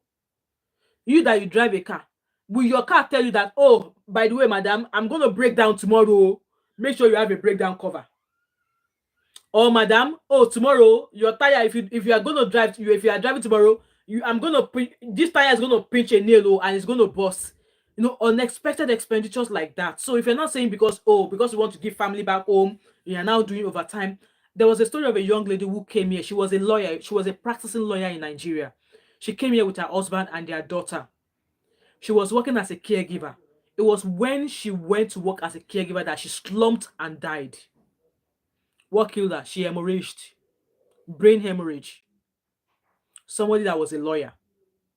You that you drive a car, will your car tell you that, oh, by the way, madam, I'm going to break down tomorrow? Make sure you have a breakdown cover. Or madam, oh, tomorrow your tire, if you are gonna drive, if you are driving tomorrow, I'm gonna this tire is gonna pinch a nail, and it's gonna burst. Unexpected expenditures like that. So if you're not saying because you want to give family back home, you are now doing overtime. There was a story of a young lady who came here. She was a lawyer. She was a practicing lawyer in Nigeria. She came here with her husband and their daughter. She was working as a caregiver. It was when she went to work as a caregiver that she slumped and died. What killed her? She hemorrhaged. Brain hemorrhage. Somebody that was a lawyer,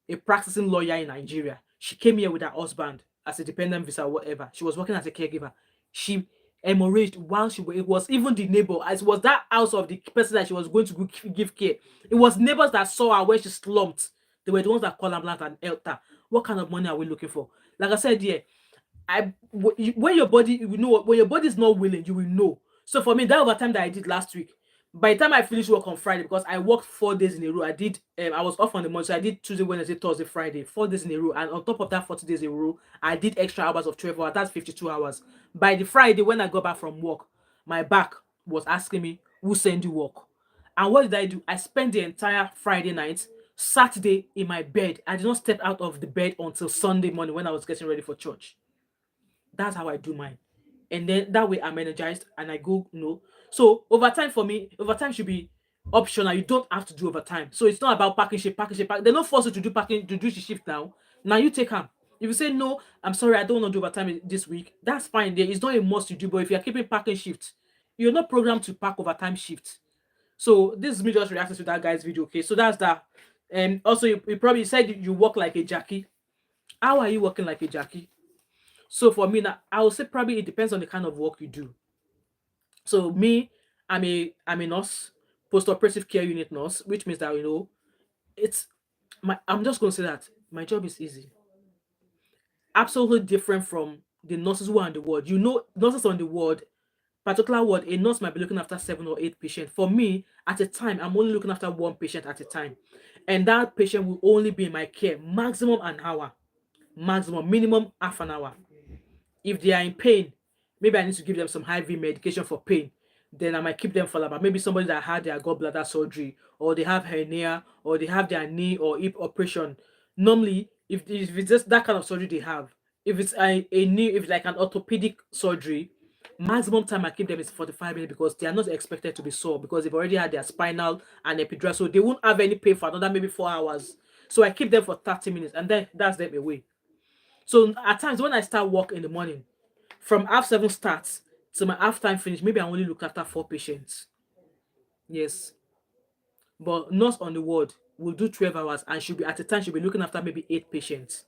a practicing lawyer in Nigeria. She came here with her husband as a dependent visa or whatever. She was working as a caregiver. She hemorrhaged while it was even the neighbor, as it was that house of the person that she was going to give care. It was neighbors that saw her when she slumped. They were the ones that called ambulance and helped her. What kind of money are we looking for? Like I said, yeah, when your body, you know, when your body is not willing, you will know. So for me, that overtime that I did last week, by the time I finished work on Friday, because I worked 4 days in a row, I was off on the month, so I did Tuesday, Wednesday, Thursday, Friday, 4 days in a row, and on top of that 40 days in a row, I did extra hours of 12 hours. That's 52 hours. By the Friday when I got back from work, my back was asking me, who send you work? And what did I do? I spent the entire Friday night, Saturday in my bed. I did not step out of the bed until Sunday morning when I was getting ready for church. That's how I do mine. and then that way I'm energized and I go, So overtime for me, overtime should be optional. You don't have to do overtime. So it's not about packing shift, packing shift, pack. They're not forced you to do packing to do the shift now. Now you take them. If you say no, I'm sorry, I don't want to do overtime this week, that's fine. There is not a must to do, but if you're keeping packing shift, you're not programmed to pack overtime shift. So this is me just reacting to that guy's video. Okay, so that's that. And also, you probably said you work like a Jackie. How are you working like a Jackie? So for me now, I would say probably it depends on the kind of work you do. So me, I'm a nurse, post-operative care unit nurse, which means that it's I'm just gonna say that my job is easy. Absolutely different from the nurses who are on the ward. Nurses on the ward, particular ward, a nurse might be looking after 7 or 8 patients. For me, at a time, I'm only looking after one patient at a time. And that patient will only be in my care maximum an hour, maximum, minimum half an hour. If they are in pain, maybe I need to give them some IV medication for pain. Then I might keep them for about maybe somebody that had their gallbladder surgery, or they have hernia, or they have their knee or hip operation. Normally, if it's just that kind of surgery they have, if it's a knee, if it's like an orthopedic surgery, maximum time I keep them is 45 minutes because they are not expected to be sore because they've already had their spinal and epidural, so they won't have any pain for another maybe 4 hours. So I keep them for 30 minutes and then that's them away. So at times when I start work in the morning, from half seven starts to my half time finish, maybe I only look after 4 patients. Yes. But nurse on the ward will do 12 hours and she'll be at a time she'll be looking after maybe 8 patients.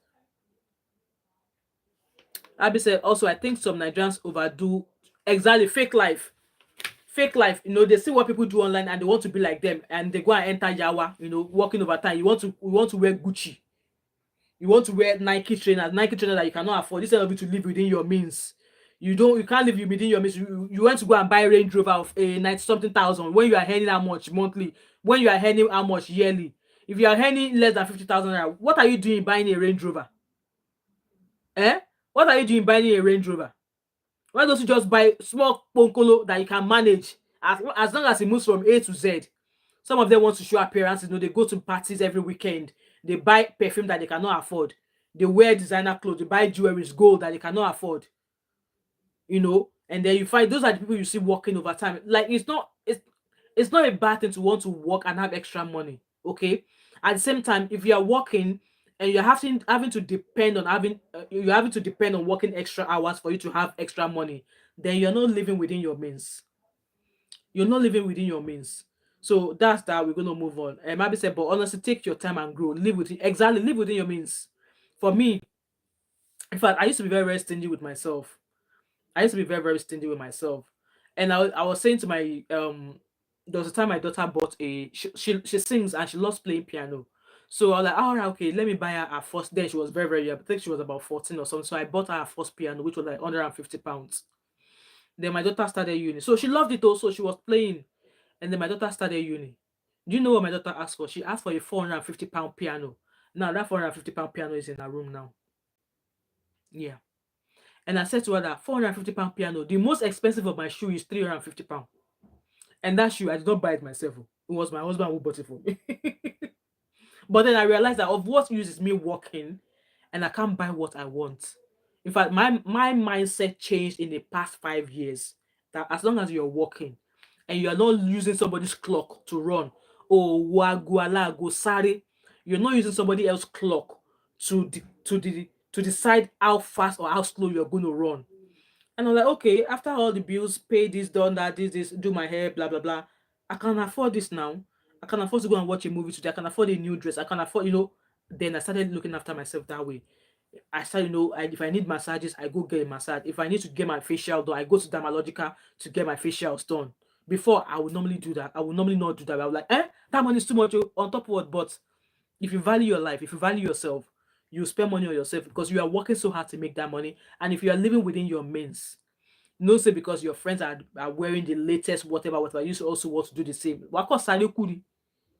Abby said also I think some Nigerians overdo exactly fake life. Fake life, they see what people do online and they want to be like them and they go and enter Yawa, working overtime. You want to wear Gucci. You want to wear Nike trainers that you cannot afford. Instead of you to live within your means, you can't live within your means. You want to go and buy a Range Rover of a 90 something thousand when you are earning how much monthly, when you are earning how much yearly. If you are earning less than 50,000 naira, what are you doing buying a Range Rover? Eh? What are you doing buying a Range Rover? Why don't you just buy small ponkolo that you can manage as long as it moves from A to Z? Some of them want to show appearances. They go to parties every weekend. They buy perfume that they cannot afford. They wear designer clothes. They buy jewelry, gold that they cannot afford. And then you find those are the people you see working overtime. Like it's not a bad thing to want to work and have extra money. Okay. At the same time, if you are working and you're having to depend on you're having to depend on working extra hours for you to have extra money, then you're not living within your means. You're not living within your means. So that's that. We're gonna move on. And Mabi said, but honestly, take your time and grow. Live within your means. For me, in fact, I used to be very, very stingy with myself. I used to be very, very stingy with myself. And I was saying to my there was a time my daughter bought she sings and she loves playing piano. So I was like, all right, okay, let me buy her first. Then she was very, very young. I think she was about 14 or something. So I bought her first piano, which was like £150. Then my daughter started uni. So she loved it also. She was playing. And then my daughter started uni. Do you know what my daughter asked for? She asked for a £450 piano. Now that £450 piano is in her room now. Yeah. And I said to her that £450 piano, the most expensive of my shoe is £350. And that shoe, I did not buy it myself. It was my husband who bought it for me. But then I realized that of what use is me working and I can't buy what I want. In fact, my mindset changed in the past 5 years that as long as you're working and you're not using somebody's clock to run, oh, waguala, go sare, you're not using somebody else's clock to decide how fast or how slow you're going to run. And I'm like, okay, after all the bills, pay this, done that, this, do my hair, blah, blah, blah. I can afford this now. I can afford to go and watch a movie today. I can afford a new dress. I can afford, Then I started looking after myself that way. I started, if I need massages, I go get a massage. If I need to get my facial done, I go to Dermalogica to get my facials done. Before, I would normally do that. I would normally not do that. I would like, that money is too much on top of what? But if you value your life, if you value yourself, you spend money on yourself because you are working so hard to make that money. And if you are living within your means, no say because your friends are wearing the latest whatever, you also want to do the same. Wako sale kudi.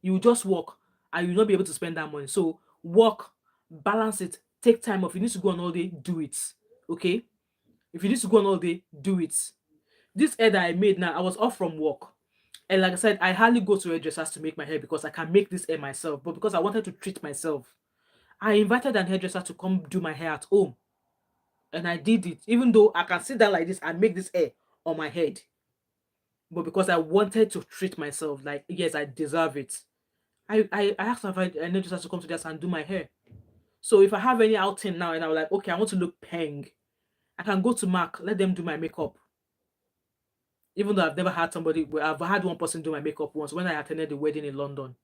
You will just work and you'll not be able to spend that money. So work, balance it, take time off. If you need to go on all day, do it. Okay? If you need to go on all day, do it. This hair that I made now, I was off from work. And like I said, I hardly go to hairdressers to make my hair because I can make this hair myself. But because I wanted to treat myself, I invited an hairdresser to come do my hair at home. And I did it, even though I can sit down like this and make this hair on my head. But because I wanted to treat myself, like, yes, I deserve it. I asked if I know just has to come to this and do my hair. So if I have any outing now and I'm like, okay, I want to look peng, I can go to Mac, let them do my makeup. Even though I've never had somebody, well, I've had one person do my makeup once when I attended the wedding in London.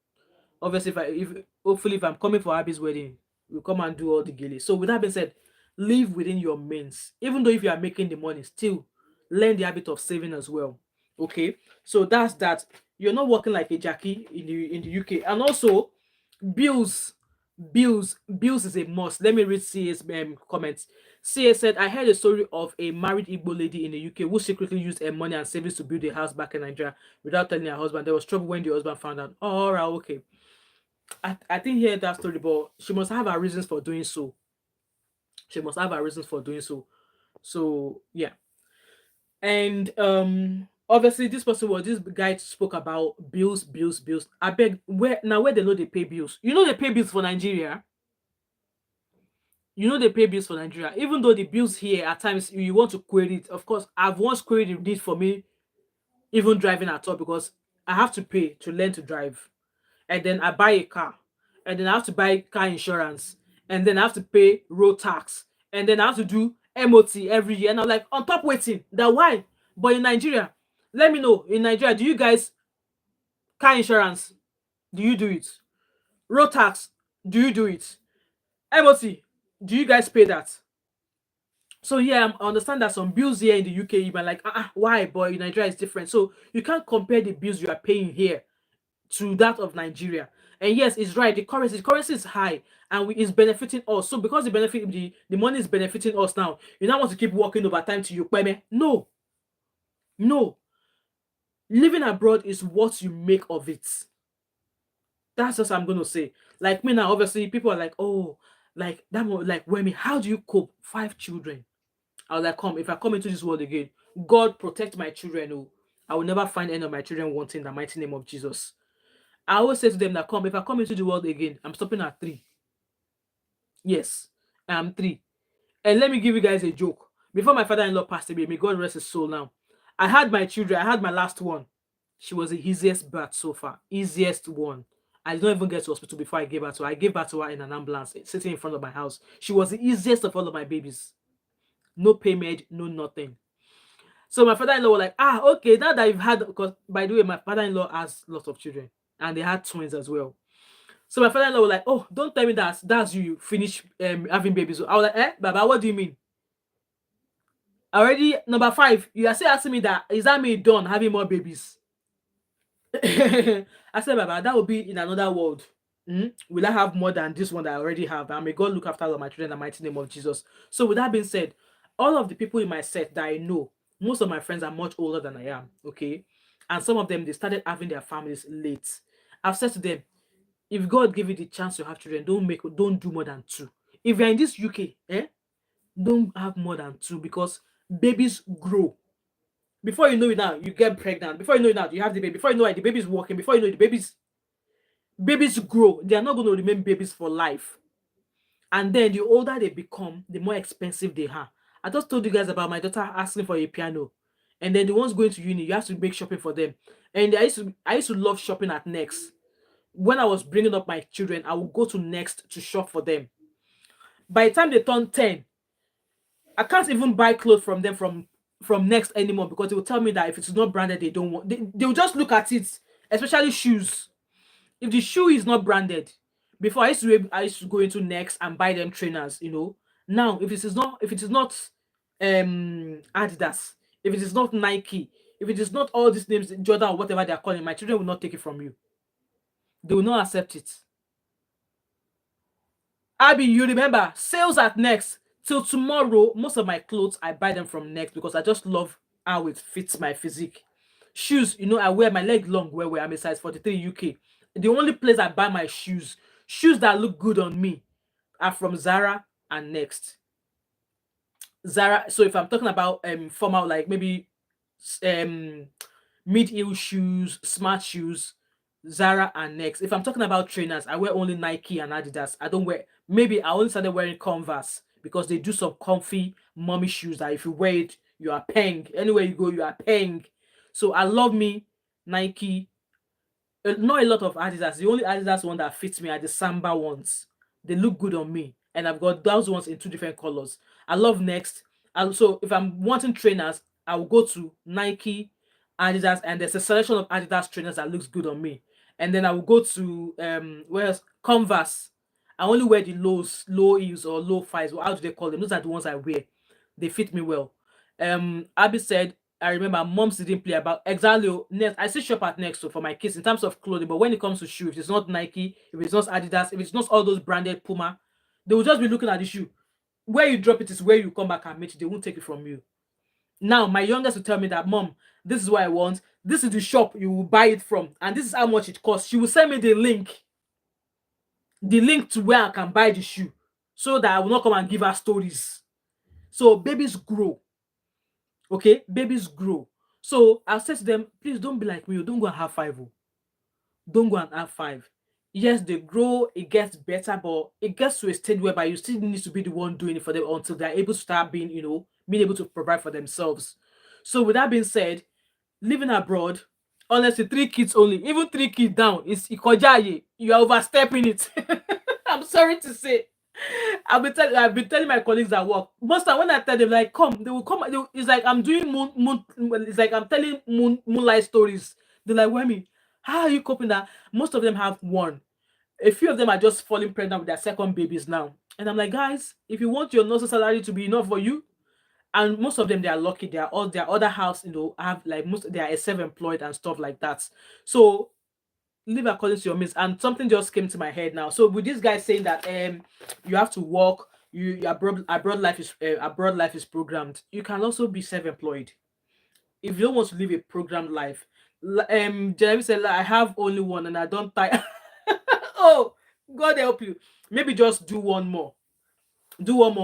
Obviously, if hopefully if I'm coming for Abby's wedding, we'll come and do all the gilly. So with that being said, live within your means. Even though if you are making the money, still learn the habit of saving as well. Okay, so that's that. You're not working like a Jackie in the UK, and also bills, bills is a must. Let me read CA's comments. CA said, I heard a story of a married Igbo lady in the UK who secretly used her money and savings to build a house back in Nigeria without telling her husband. There was trouble when the husband found out. Oh, all right, okay. I didn't hear that story, but she must have her reasons for doing so. She must have her reasons for doing so. So yeah. And obviously this guy spoke about bills. I beg, where they know they pay bills. You know they pay bills for Nigeria. You know they pay bills for Nigeria. Even though the bills here at times you want to query it. Of course, I've once queried it for me, even driving at all, because I have to pay to learn to drive. And then I buy a car, and then I have to buy car insurance, and then I have to pay road tax, and then I have to do MOT every year. And I'm like, on top waiting. That why? But in Nigeria, let me know. In Nigeria, do you guys car insurance? Do you do it? Road tax? Do you do it? MOT? Do you guys pay that? So yeah, I understand that some bills here in the UK, you might like, why? But in Nigeria, it's different. So you can't compare the bills you are paying here to that of Nigeria. And yes, it's right. The currency is high, and it's benefiting us. So because the money is benefiting us now, you now want to keep working overtime to you pay me? No, no. Living abroad is what you make of it. That's just what I'm gonna say. Like me now, obviously, people are like, oh, like that one, like Wemi, how do you cope? 5 children. I was like, come, if I come into this world again, God protect my children. Oh, I will never find any of my children wanting the mighty name of Jesus. I always say to them that come, if I come into the world again, I'm stopping at 3. Yes, I'm 3. And let me give you guys a joke. Before my father-in-law passed away, may God rest his soul now. I had my children, I had my last one. She was the easiest birth so far. Easiest one. I did not even get to hospital before I gave birth to her. I gave birth to her in an ambulance sitting in front of my house. She was the easiest of all of my babies. No payment, no nothing. So my father-in-law was like, okay, now that you've had, because by the way, my father-in-law has lots of children and they had twins as well. So my father-in-law was like, oh, don't tell me that's you finish having babies. I was like, Baba, what do you mean? Already number 5, you are still asking me that, is that me done having more babies? I said, Baba, that will be in another world. Will I have more than this one that I already have? And may God look after all of my children in the mighty name of Jesus. So with that being said, all of the people in my set that I know, most of my friends are much older than I am, okay? And some of them, they started having their families late. I've said to them, if God give you the chance to have children, don't do more than 2. If you're in this UK, don't have more than 2, because babies grow. Before you know it now, you get pregnant. Before you know it now, you have the baby. Before you know it, the baby's walking. Before you know it, the babies grow. They are not going to remain babies for life. And then the older they become, the more expensive they are. I just told you guys about my daughter asking for a piano. And then the ones going to uni, you have to make shopping for them. And I used to love shopping at Next. When I was bringing up my children, I would go to Next to shop for them. By the time they turn 10, I can't even buy clothes from them from Next anymore, because they will tell me that if it's not branded, they don't want. They'll just look at it, especially shoes. If the shoe is not branded, before I used to go into Next and buy them trainers. Now if it is not Adidas, if it is not Nike, if it is not all these names, Jordan or whatever they are calling, my children will not take it from you. They will not accept it. Abby, you remember sales at Next till tomorrow? Most of my clothes I buy them from Next because I just love how it fits my physique. Shoes, I wear my leg long where I'm a size 43 UK. The only place I buy my shoes that look good on me, are from Zara and Next. Zara. So if I'm talking about formal, like maybe um mid-heel shoes, smart shoes, Zara and Next. If I'm talking about trainers, I wear only Nike and Adidas. I don't wear. Maybe I only started wearing Converse because they do some comfy mommy shoes that if you wear it, you are paying. Anywhere you go, you are paying. So I love me Nike. Not a lot of Adidas. The only Adidas one that fits me are the Samba ones. They look good on me, and I've got those ones in two different colors. I love Next. And so if I'm wanting trainers, I will go to Nike, Adidas, and there's a selection of Adidas trainers that looks good on me. And then I will go to where's Converse. I only wear the low heels or low fives. How do they call them? Those are the ones I wear. They fit me well. Abby said, I remember moms didn't play about exactly. Next, I still shop at Next so for my kids in terms of clothing, but when it comes to shoe, if it's not Nike, if it's not Adidas, if it's not all those branded Puma, they will just be looking at the shoe. Where you drop it is where you come back and meet it. They won't take it from you. Now, my youngest will tell me that, Mom, this is what I want. This is the shop you will buy it from, and this is how much it costs. She will send me the link to where I can buy the shoe, so that I will not come and give her stories. So babies grow. Okay, babies grow. So I'll say to them, please don't be like me. Don't go and have five. Oh. Don't go and have five. Yes, they grow, it gets better, but it gets to a stage whereby you still need to be the one doing it for them until they're able to start being, being able to provide for themselves. So with that being said, living abroad, honestly, three kids only, even three kids down is ikojaye. You are overstepping it. I'm sorry to say. I've been telling my colleagues at work. Most time when I tell them like come, they will come. It's like I'm doing it's like I'm telling moonlight stories. They're like, Wemi, how are you coping that? Most of them have one. A few of them are just falling pregnant with their second babies now. And I'm like, guys, if you want your nurse salary to be enough for you, and most of them they are lucky. They are all their other house, have like most they are self-employed and stuff like that. So live according to your means. And something just came to my head now. So with this guy saying that you have to work, your abroad life is programmed. You can also be self-employed if you don't want to live a programmed life. Jeremy said, "Like, I have only one and I don't tie." Oh, God help you. Maybe just do one more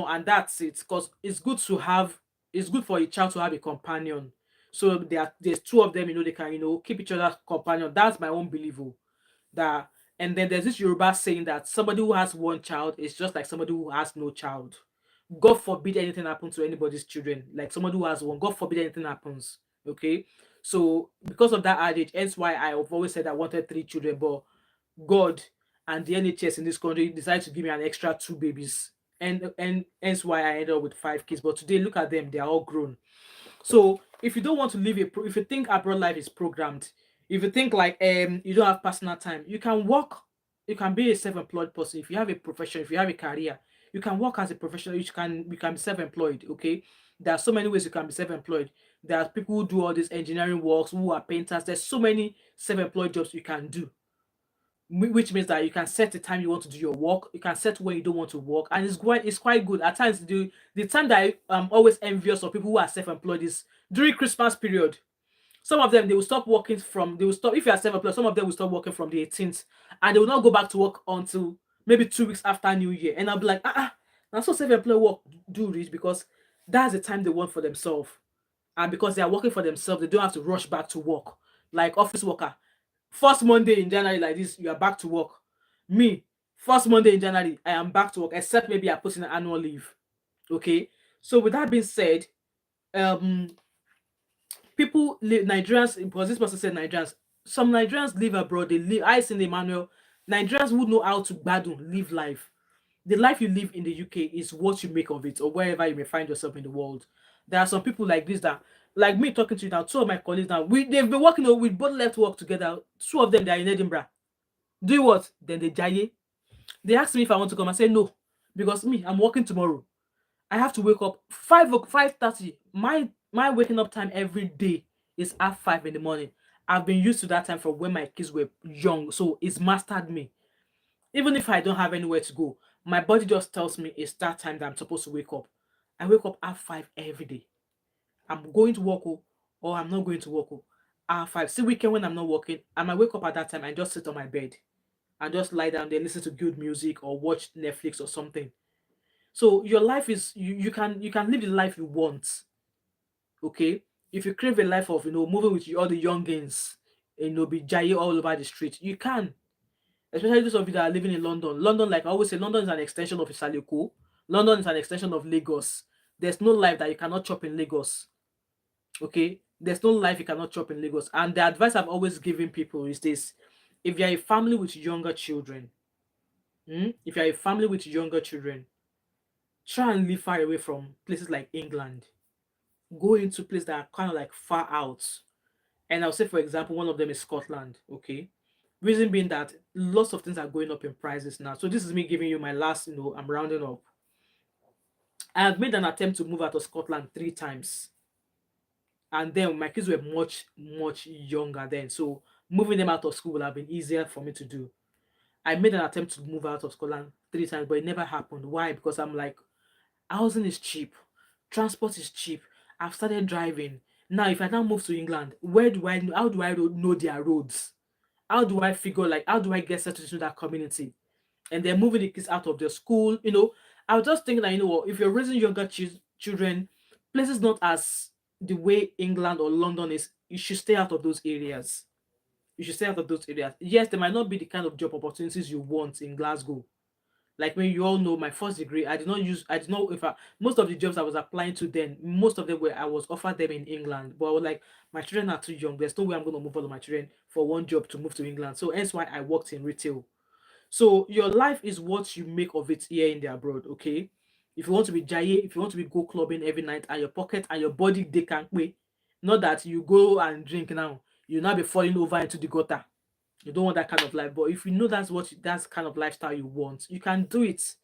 and that's it, because it's good for a child to have a companion. So there's two of them, they can keep each other companion. That's my own belief. Oh, that. And then there's this Yoruba saying that somebody who has one child is just like somebody who has no child. God forbid anything happen to anybody's children. Like somebody who has one, God forbid anything happens. Okay. So because of that adage, hence why I've always said I wanted three children, but God and the NHS in this country decided to give me an extra two babies. And hence why I ended up with five kids. But today, look at them, they are all grown. So if you don't want to live if you think abroad life is programmed, if you think like you don't have personal time, you can work, you can be a self-employed person. If you have a profession, if you have a career, you can work as a professional. You can be self-employed. Okay, there are so many ways you can be self-employed. There are people who do all these engineering works, who are painters. There's so many self-employed jobs you can do, which means that you can set the time you want to do your work, you can set when you don't want to work, and it's quite good at times. The time that I'm always envious of people who are self-employed is during Christmas period. Some of them, they will stop. If you are self-employed, some of them will stop working from the 18th, and they will not go back to work until maybe 2 weeks after New Year. And I'll be like, now so self-employed work do this, because that's the time they want for themselves, and because they are working for themselves, they don't have to rush back to work like office worker. First Monday in January like this, you are back to work. Me, first Monday in January, I am back to work, except maybe I put in an annual leave. Okay. So with that being said, um, people live Nigerians, because this person said Nigerians. Some Nigerians live abroad. They live. I seen Emmanuel. Nigerians who know how to badun live life. The life you live in the UK is what you make of it, or wherever you may find yourself in the world. There are some people like this that, like me talking to you now, two of my colleagues now, they've been working, we both left work together. Two of them, they are in Edinburgh. Do what? Then they jaye. They asked me if I want to come. I said no, because me, I'm working tomorrow. I have to wake up 5:30. My waking up time every day is at 5 in the morning. I've been used to that time from when my kids were young, so it's mastered me. Even if I don't have anywhere to go, my body just tells me it's that time that I'm supposed to wake up. I wake up at 5 every day. I'm going to work, or I'm not going to work. At 5. See, weekend when I'm not working, I might wake up at that time and just sit on my bed and just lie down there, listen to good music or watch Netflix or something. So your life is you can live the life you want. Okay. If you crave a life of moving with all the youngins, be jay all over the street, you can. Especially those of you that are living in London. London, like I always say, London is an extension of Isaleko. London is an extension of Lagos. There's no life that you cannot chop in Lagos. Okay, there's no life you cannot chop in Lagos. And the advice I've always given people is this: if you're a family with younger children, if you're a family with younger children, try and live far away from places like England. Go into places that are kind of like far out. And I'll say, for example, one of them is Scotland. Okay, reason being that lots of things are going up in prices now. So this is me giving you my last. I'm rounding up. I have made an attempt to move out of Scotland 3 times, and then my kids were much much younger then. So moving them out of school would have been easier for me to do. I made an attempt to move out of Scotland 3 times, but it never happened. Why? Because I'm like, housing is cheap, transport is cheap. I've started driving. Now, if I now move to England, where do I know? How do I know their roads? How do I figure, like, how do I get settled into that community? And they're moving the kids out of their school. I was just thinking that, what, if you're raising younger children, places not as the way England or London is, you should stay out of those areas. You should stay out of those areas. Yes, there might not be the kind of job opportunities you want in Glasgow. Like, when you all know, my first degree, I did not, most of the jobs I was applying to then, most of them I was offered them in England. But I was like, my children are too young. There's no way I'm going to move all of my children for one job to move to England. So hence why I worked in retail. So your life is what you make of it here in the abroad, okay? If you want to be jaye, if you want to be go clubbing every night and your pocket and your body they can't pay, not that you go and drink now, you'll now be falling over into the gutter. You don't want that kind of life. But if you know that's kind of lifestyle you want, you can do it.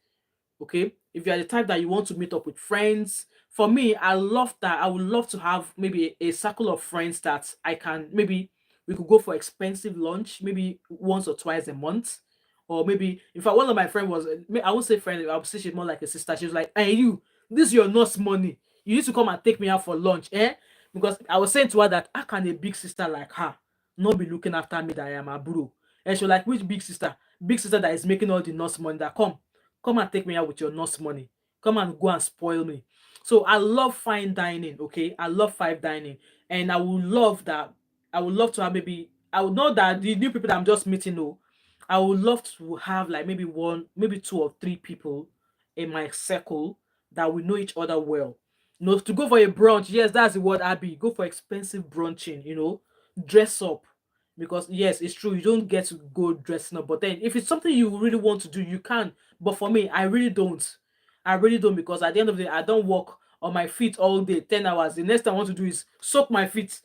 Okay, if you're the type that you want to meet up with friends, for me, I love that. I would love to have maybe a circle of friends that I can, maybe we could go for expensive lunch maybe once or twice a month. Or maybe, in fact, one of my friend was, I won't say friend, I would say she's more like a sister. She was like, hey, you, this is your nurse money, you need to come and take me out for lunch, eh? Because I was saying to her that, how can a big sister like her not be looking after me that I am a bro? And she was like, which big sister? Big sister that is making all the nurse money, that come and take me out with your nurse money. Come and go and spoil me. So I love fine dining, okay? I love five dining. And I would love that. I would love to have, maybe, I would know that the new people that I'm just meeting, oh, I would love to have like maybe one, maybe two or three people in my circle that we know each other well. To go for a brunch, yes, that's the word, Abby. Go for expensive brunching, dress up. Because yes, it's true, you don't get to go dressing up. But then if it's something you really want to do, you can. But for me, I really don't. I really don't, because at the end of the day, I don't walk on my feet all day, 10 hours. The next thing I want to do is soak my feet,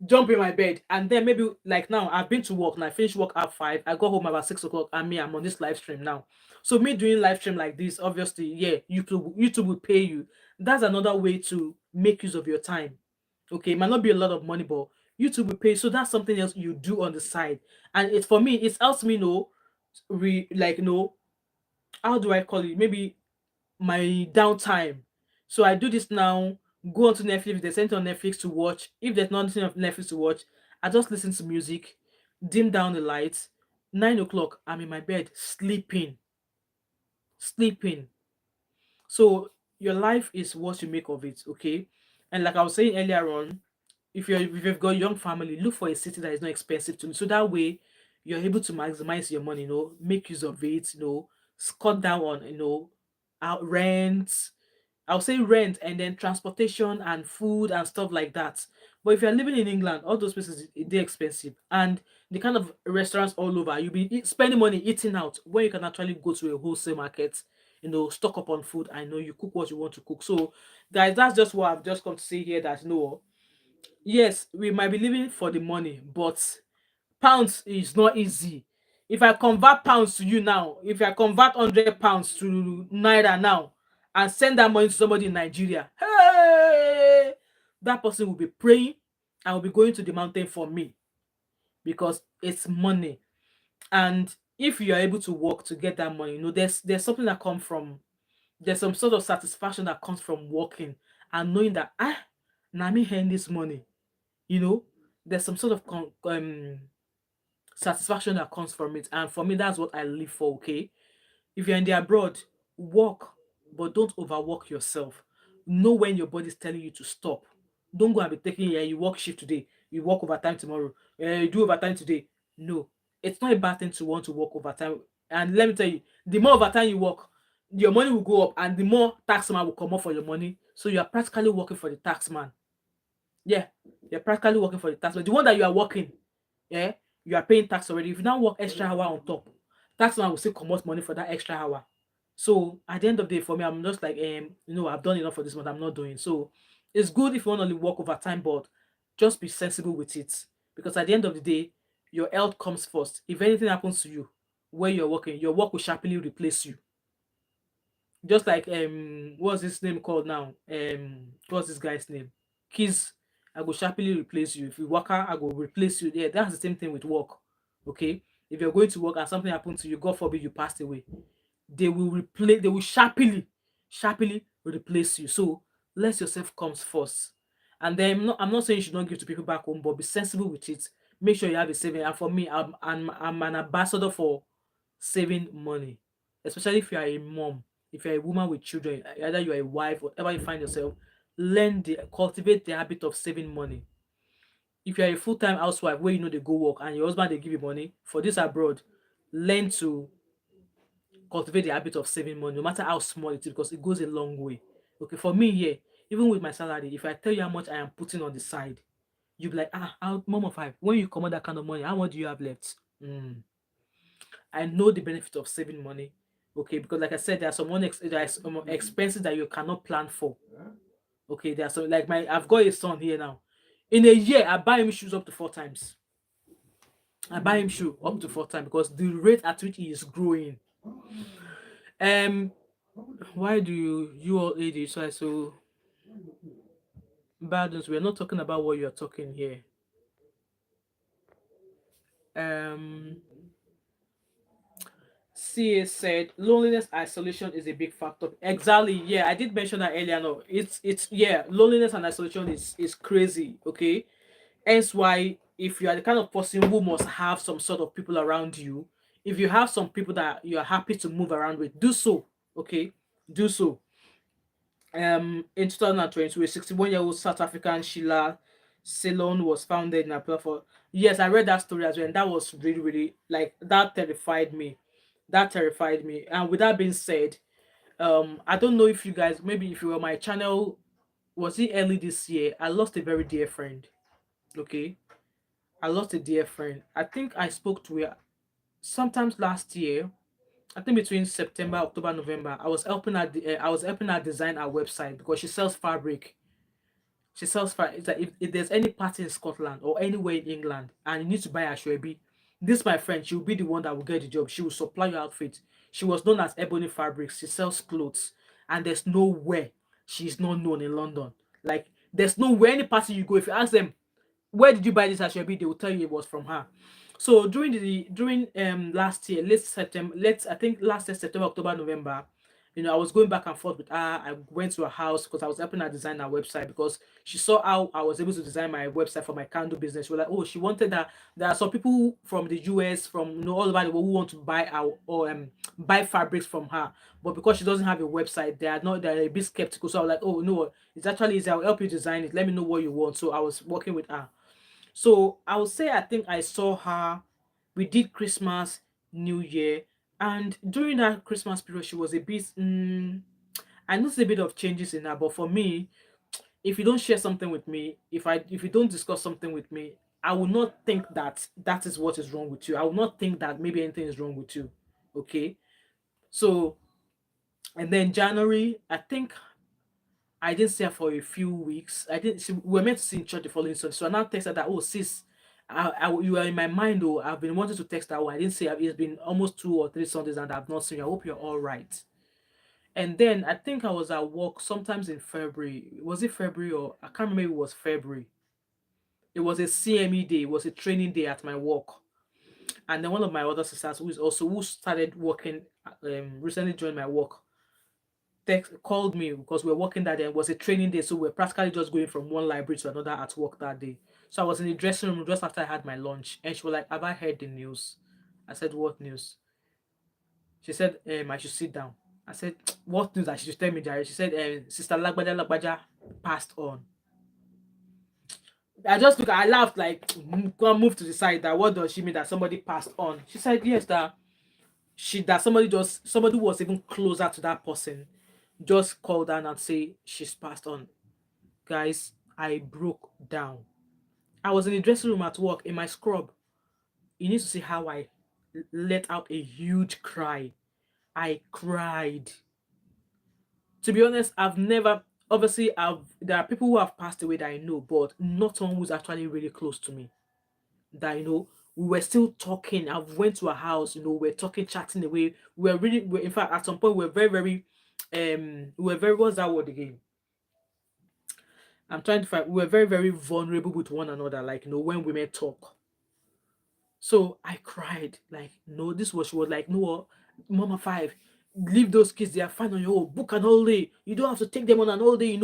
jump in my bed, and then maybe like now I've been to work and I finished work at 5. I got home about 6 o'clock, and I'm on this live stream now. So me doing live stream like this, obviously, yeah, YouTube will pay you. That's another way to make use of your time. Okay, it might not be a lot of money, but YouTube will pay. So that's something else you do on the side. And it, for me, it helps me know, how do I call it? Maybe my downtime. So I do this now. Go onto Netflix. There's anything on Netflix to watch. If there's nothing on Netflix to watch, I just listen to music, dim down the lights. 9 o'clock, I'm in my bed, sleeping, sleeping. So your life is what you make of it, okay? And like I was saying earlier on, if you've got a young family, look for a city that is not expensive to live. So that way you're able to maximize your money, make use of it, cut down on, out rent. I'll say rent, and then transportation and food and stuff like that. But if you're living in England, all those places they're expensive, and the kind of restaurants all over, you'll be spending money eating out when you can actually go to a wholesale market, stock up on food. I know you cook what you want to cook. So, guys, that's just what I've just come to say here. That yes, we might be living for the money, but pounds is not easy. If I convert pounds to you now, if I convert £100 to naira now and send that money to somebody in Nigeria, hey, that person will be praying and will be going to the mountain for me, because it's money. And if you are able to work to get that money, there's something that comes from, there's some sort of satisfaction that comes from working and knowing that now me earn this money. You know, there's some sort of satisfaction that comes from it. And for me, that's what I live for, okay? If you're in the abroad, work, but don't overwork yourself. Know when your body's telling you to stop. Don't go and be taking, yeah, you work shift today, you work overtime tomorrow, you do overtime today. No, it's not a bad thing to want to work overtime. And let me tell you, the more overtime you work, your money will go up, and the more tax man will come up for your money. So you are practically working for the tax man. Yeah, you're practically working for the tax man. The one that you are working, yeah, you are paying tax already. If you now work extra hour on top, tax man will still come out money for that extra hour. So at the end of the day, for me, I'm just like, I've done enough for this month. I'm not doing. So it's good if you want to work overtime, but just be sensible with it. Because at the end of the day, your health comes first. If anything happens to you where you're working, your work will sharply replace you. Just like what's his name called now? What's this guy's name? Kids, I go sharply replace you. If you work out, I go replace you. Yeah, that's the same thing with work. Okay. If you're going to work and something happens to you, God forbid you passed away, they will sharply replace you. So let yourself comes first. And then I'm not saying you should not give to people back home, but be sensible with it. Make sure you have a saving. And for me, I'm an ambassador for saving money, especially if you are a mom, if you're a woman with children, either you're a wife, whatever you find yourself, cultivate the habit of saving money. If you're a full-time housewife where you know they go work and your husband they give you money for this abroad, learn to cultivate the habit of saving money, no matter how small it is, because it goes a long way. Okay, for me here, even with my salary, if I tell you how much I am putting on the side, you'll be like, mom of five, when you come out that kind of money, how much do you have left? I know the benefit of saving money. Okay, because like I said, there are some expenses that you cannot plan for. Okay, there are some like I've got a son here now. In a year, I buy him shoes up to 4 times. I buy him shoe up to 4 times because the rate at which he is growing. Um, why do you all ladies so bad? We're not talking about what you're talking here. Um, CA said loneliness isolation is a big factor. Exactly. Yeah, I did mention that earlier. No, it's yeah, loneliness and isolation is crazy. Okay, hence why if you are the kind of person who must have some sort of people around you, if you have some people that you are happy to move around with, do so. Okay, do so. In 2022, a 61-year-old South African Sheila Ceylon was founded in a platform. Yes, I read that story as well, and that was really, really like that terrified me. That terrified me. And with that being said, I don't know if you guys, maybe if you were my channel, was it early this year? I lost a very dear friend. Okay, I lost a dear friend. I think I spoke to her sometimes last year. I think between September, October, November. I was helping her design our website because she sells fabric. She sells fabric. It's like if there's any party in Scotland or anywhere in England and you need to buy a Ashwebi, this my friend, she will be the one that will get the job. She will supply your outfit. She was known as Ebony Fabrics. She sells clothes, and there's nowhere she's not known in London. Like there's nowhere any party you go. If you ask them where did you buy this Ashwebi, they will tell you it was from her. So during last year, late September, let's I think last year, September, October, November, I was going back and forth with her. I went to her house because I was helping her design her website because she saw how I was able to design my website for my candle business. She was like, oh, she wanted that. There are some people from the US, from all over the world who want to buy our or buy fabrics from her, but because she doesn't have a website, they're a bit skeptical. So I was like, oh no, it's actually easy. I'll help you design it. Let me know what you want. So I was working with her. So I would say I think I saw her. We did Christmas, New Year, and during that Christmas period, she was a bit. I noticed a bit of changes in her, but for me, if you don't share something with me, if you don't discuss something with me, I will not think that that is what is wrong with you. I will not think that maybe anything is wrong with you. Okay, so and then January, I think I didn't see her for a few weeks. I didn't. We were meant to see in church the following Sunday. So I now texted her that, oh sis, you are in my mind. Oh, I've been wanting to text her. Oh, I didn't see her. It's been almost 2 or 3 Sundays and I've not seen you. I hope you're all right. And then I think I was at work sometimes in February. Was it February or I can't remember if it was February. It was a CME day. It was a training day at my work. And then one of my other sisters who started working recently joined my work called me because we were working that day. It was a training day, so we were practically just going from one library to another at work that day. So I was in the dressing room just after I had my lunch, and she was like, "Have I heard the news?" I said, "What news?" She said, "I should sit down." I said, "What news?" I should tell me, Jerry. She said, "Sister Lagbaja Lagbaja passed on." I laughed like, go and move to the side. That what does she mean that somebody passed on? She said, "Yes, that That somebody who was even closer to that person just called down and say she's passed on. Guys, I broke down. I was in the dressing room at work in my scrub. You need to see how I let out a huge cry. I cried. To be honest, I've never obviously I've there are people who have passed away that I know, but not someone who's actually really close to me. That we were still talking. I went to a house, we're talking, chatting away. In fact, at some point we were very, very we were very what's that word again? I'm trying to find we were very, very vulnerable with one another, like when women talk. So I cried, like, no, this was she was like, no, Mama Five, leave those kids, they are fine on your own. Book an holiday. You don't have to take them on an holiday.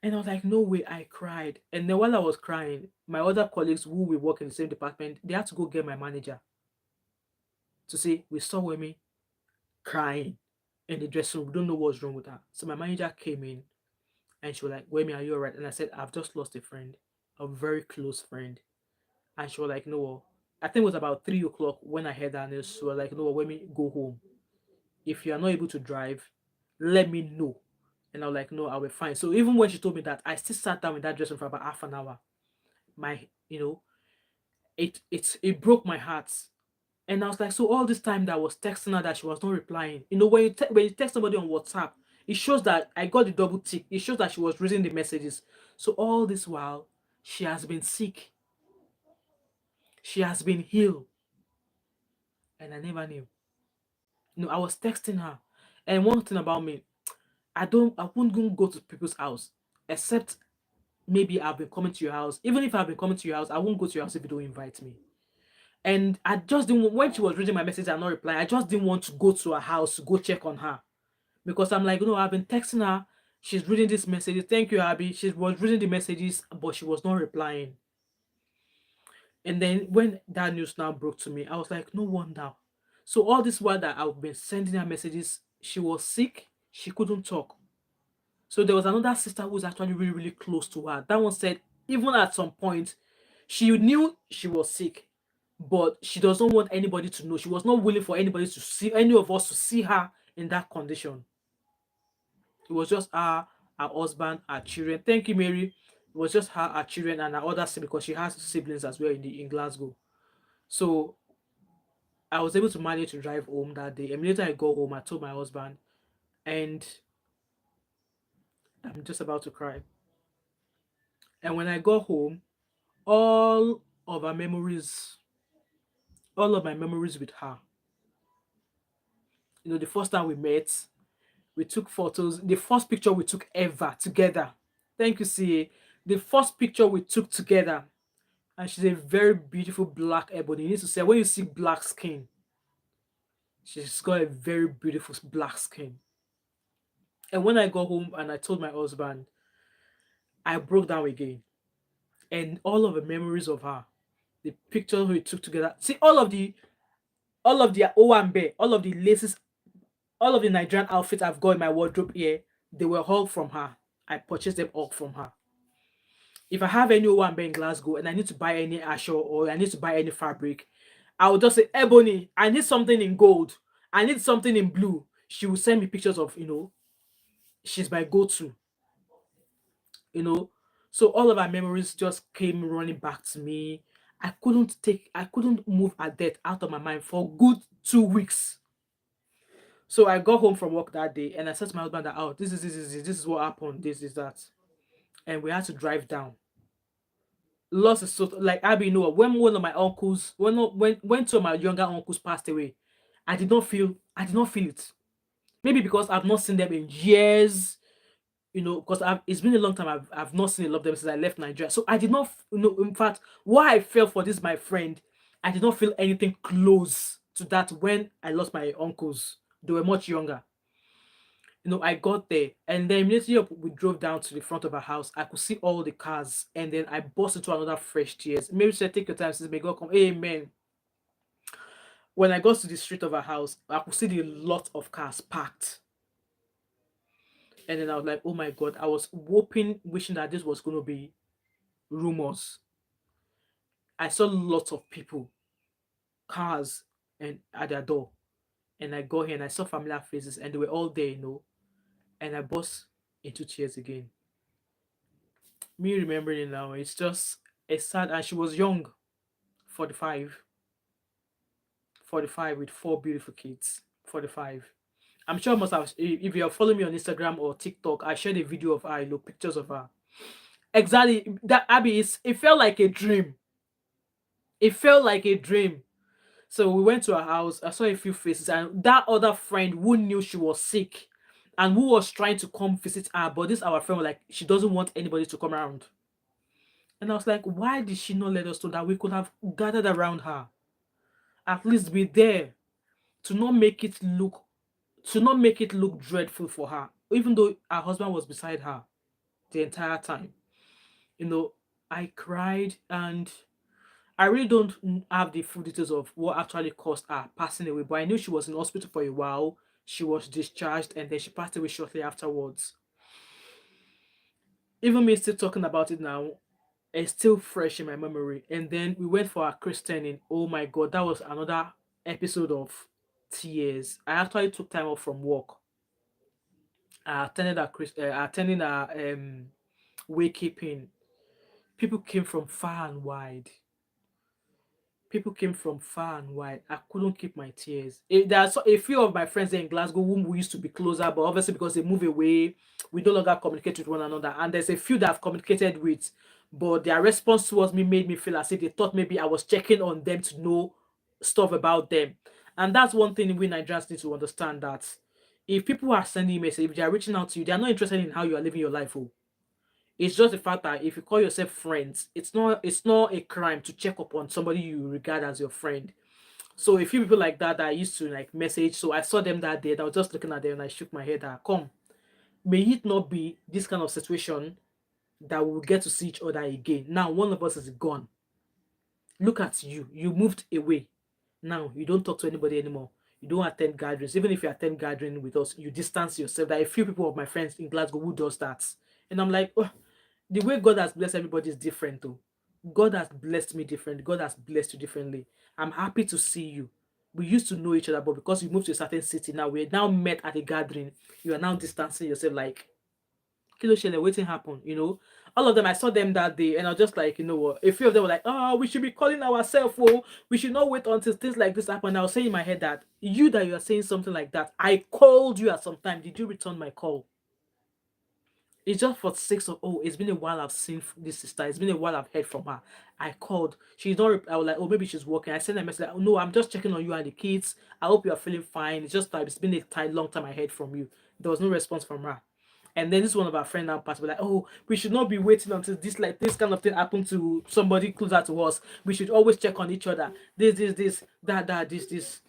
And I was like, no way, I cried. And then while I was crying, my other colleagues who we work in the same department, they had to go get my manager to say, we saw Wemi crying in the dressing room. We don't know what's wrong with her. So my manager came in and she was like, Wemi, are you alright? And I said, I've just lost a friend, a very close friend. And she was like, no. I think it was about 3 o'clock when I heard that news. She was like, no, Wemi, go home. If you are not able to drive, let me know. And I was like, no, I'll be fine. So even when she told me that, I still sat down in that dressing room for about half an hour. My, it broke my heart. And I was like, so all this time that I was texting her that she was not replying. When you text somebody on WhatsApp, it shows that I got the double tick. It shows that she was reading the messages. So all this while, she has been sick. She has been ill. And I never knew. I was texting her. And one thing about me, I wouldn't go to people's house except maybe I've been coming to your house. Even if I've been coming to your house, I won't go to your house if you don't invite me. And I just didn't when she was reading my message and not replying, I just didn't want to go to her house to go check on her. Because I'm like, I've been texting her. She's reading this message. Thank you, Abby. She was reading the messages, but she was not replying. And then when that news now broke to me, I was like, no wonder. So all this while that I've been sending her messages, she was sick. She couldn't talk. So there was another sister who was actually really, really close to her. That one said, even at some point, she knew she was sick, but she doesn't want anybody to know. She was not willing for anybody to see any of us to see her in that condition. It was just her husband, her children. Thank you, Mary. It was just her children, and her other siblings because she has siblings as well in Glasgow. So I was able to manage to drive home that day. And later I got home, I told my husband, and I'm just about to cry. And when I got home, all of our memories, all of my memories with her. The first time we met, we took photos. The first picture we took ever together. Thank you, CA. The first picture we took together. And she's a very beautiful black ebony. You need to say, when you see black skin, she's got a very beautiful black skin. And when I got home and I told my husband, I broke down again. And all of the memories of her, the pictures we took together. See, all of the Owambe, all of the laces, all of the Nigerian outfits I've got in my wardrobe here, they were all from her. I purchased them all from her. If I have any Owambe in Glasgow and I need to buy any asho or I need to buy any fabric, I will just say, Ebony, I need something in gold. I need something in blue. She will send me pictures of, she's my go-to, you know. So all of our memories just came running back to me. I couldn't move her death out of my mind for good 2 weeks. So I got home from work that day and I said to my husband that, oh, this is what happened, this is that. And we had to drive down. Loss is so like Abby, when one of my uncles, when two of my younger uncles passed away, I did not feel it. Maybe because I've not seen them in years, because it's been a long time. I've not seen a lot of them since I left Nigeria. So I did not, in fact, what I felt for this my friend, I did not feel anything close to that when I lost my uncles. They were much younger. I got there, and then immediately we drove down to the front of our house. I could see all the cars, and then I burst into another fresh tears. Mary said, "Take your time, sis. May God come." Amen. When I got to the street of our house, I could see the lot of cars parked. And then I was like, oh my God, I was hoping, wishing that this was going to be rumors. I saw lots of people, cars, and at their door. And I got here and I saw familiar faces and they were all there, and I burst into tears again. Me remembering it now, it's just it's sad. And she was young, 45, 45 with four beautiful kids. 45. I'm sure most have, if you are following me on Instagram or TikTok, I shared a video of her, pictures of her. Exactly that, Abby, it felt like a dream. It felt like a dream. So we went to her house. I saw a few faces, and that other friend who knew she was sick and who was trying to come visit her, but this our friend was like, she doesn't want anybody to come around. And I was like, why did she not let us know that we could have gathered around her? At least be there to not make it look dreadful for her, even though her husband was beside her the entire time. You know, I cried and I really don't have the full details of what actually caused her passing away, but I knew she was in hospital for a while. She was discharged and then she passed away shortly afterwards. Even me still talking about it now, it's still fresh in my memory. And then we went for our christening. Oh my god, that was another episode of tears. I actually took time off from work. I attended our waykeeping. People came from far and wide. People came from far and wide. I couldn't keep my tears. There are a few of my friends there in Glasgow whom we used to be closer, but obviously because they move away, we no longer communicate with one another. And there's a few that I've communicated with, but their response towards me made me feel as if they thought maybe I was checking on them to know stuff about them. And that's one thing we Nigerians need to understand, that if people are sending you message, if they are reaching out to you, they are not interested in how you are living your life. Oh. It's just the fact that if you call yourself friends, it's not a crime to check up on somebody you regard as your friend. So a few people like that I used to like message. So I saw them that day. And I was just looking at them and I shook my head. That come, may it not be this kind of situation that we will get to see each other again. Now one of us is gone. Look at you. You moved away. Now you don't talk to anybody anymore. You don't attend gatherings. Even if you attend gathering with us, you distance yourself. There are a few people of my friends in Glasgow who does that. And I'm like, oh, the way God has blessed everybody is different though. God has blessed me different. God has blessed you differently. I'm happy to see you. We used to know each other, but because you moved to a certain city now, we're now met at a gathering. You are now distancing yourself like Kilo Shele, waiting happen, All of them, I saw them that day, and I was just like, you know what? A few of them were like, oh, we should be calling ourselves, oh, we should not wait until things like this happen. And I was saying in my head that you are saying something like that. I called you at some time. Did you return my call? It's just for the sake of, oh, it's been a while I've seen this sister. It's been a while I've heard from her. I called. She's not. I was like, oh, maybe she's working. I sent a message like, oh, no, I'm just checking on you and the kids. I hope you are feeling fine. It's just that it's been a long time I heard from you. There was no response from her. And then this one of our friends now passed. We're like, oh, we should not be waiting until this kind of thing happen to somebody closer to us. We should always check on each other. This, that, this.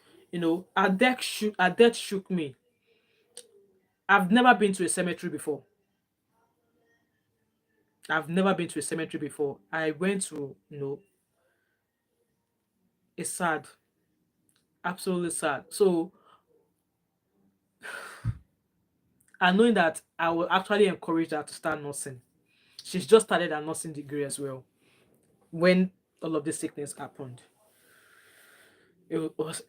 Our death shook me. I've never been to a cemetery before. I've never been to a cemetery before. I went to, it's sad, absolutely sad. So, and knowing that I will actually encourage her to start nursing. She's just started her nursing degree as well. When all of this sickness happened, it was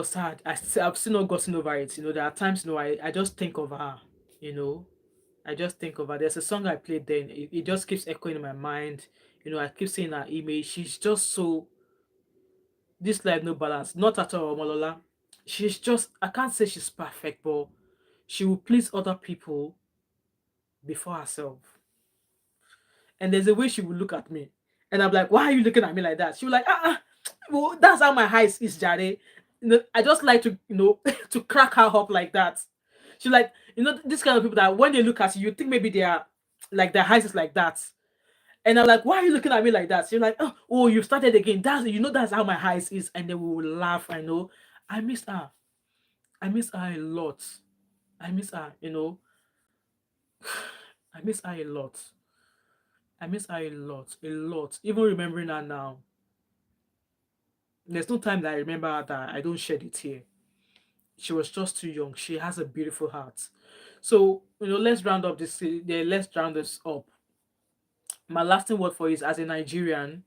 sad. I've still not gotten over it. There are times, I just think of her. You know, I just think of her. There's a song I played then. It just keeps echoing in my mind. I keep seeing her image. She's just so this life no balance. Not at all, Malola. She's just I can't say she's perfect, but she will please other people before herself. And there's a way she will look at me. And I'm like, why are you looking at me like that? She was like, well, that's how my eyes is, Jare. I just like to, to crack her up like that. She like, this kind of people that when they look at you, you think maybe they are like their eyes is like that. And I'm like, why are you looking at me like that? She's like, oh, you started again. That's how my eyes is. And then we will laugh. I know. I miss her. I miss her a lot. I miss her, I miss her a lot. I miss her a lot. A lot. Even remembering her now. There's no time that I remember her that I don't shed a tear. She was just too young. She has a beautiful heart. So, let's round this up. My lasting word for you is, as a Nigerian,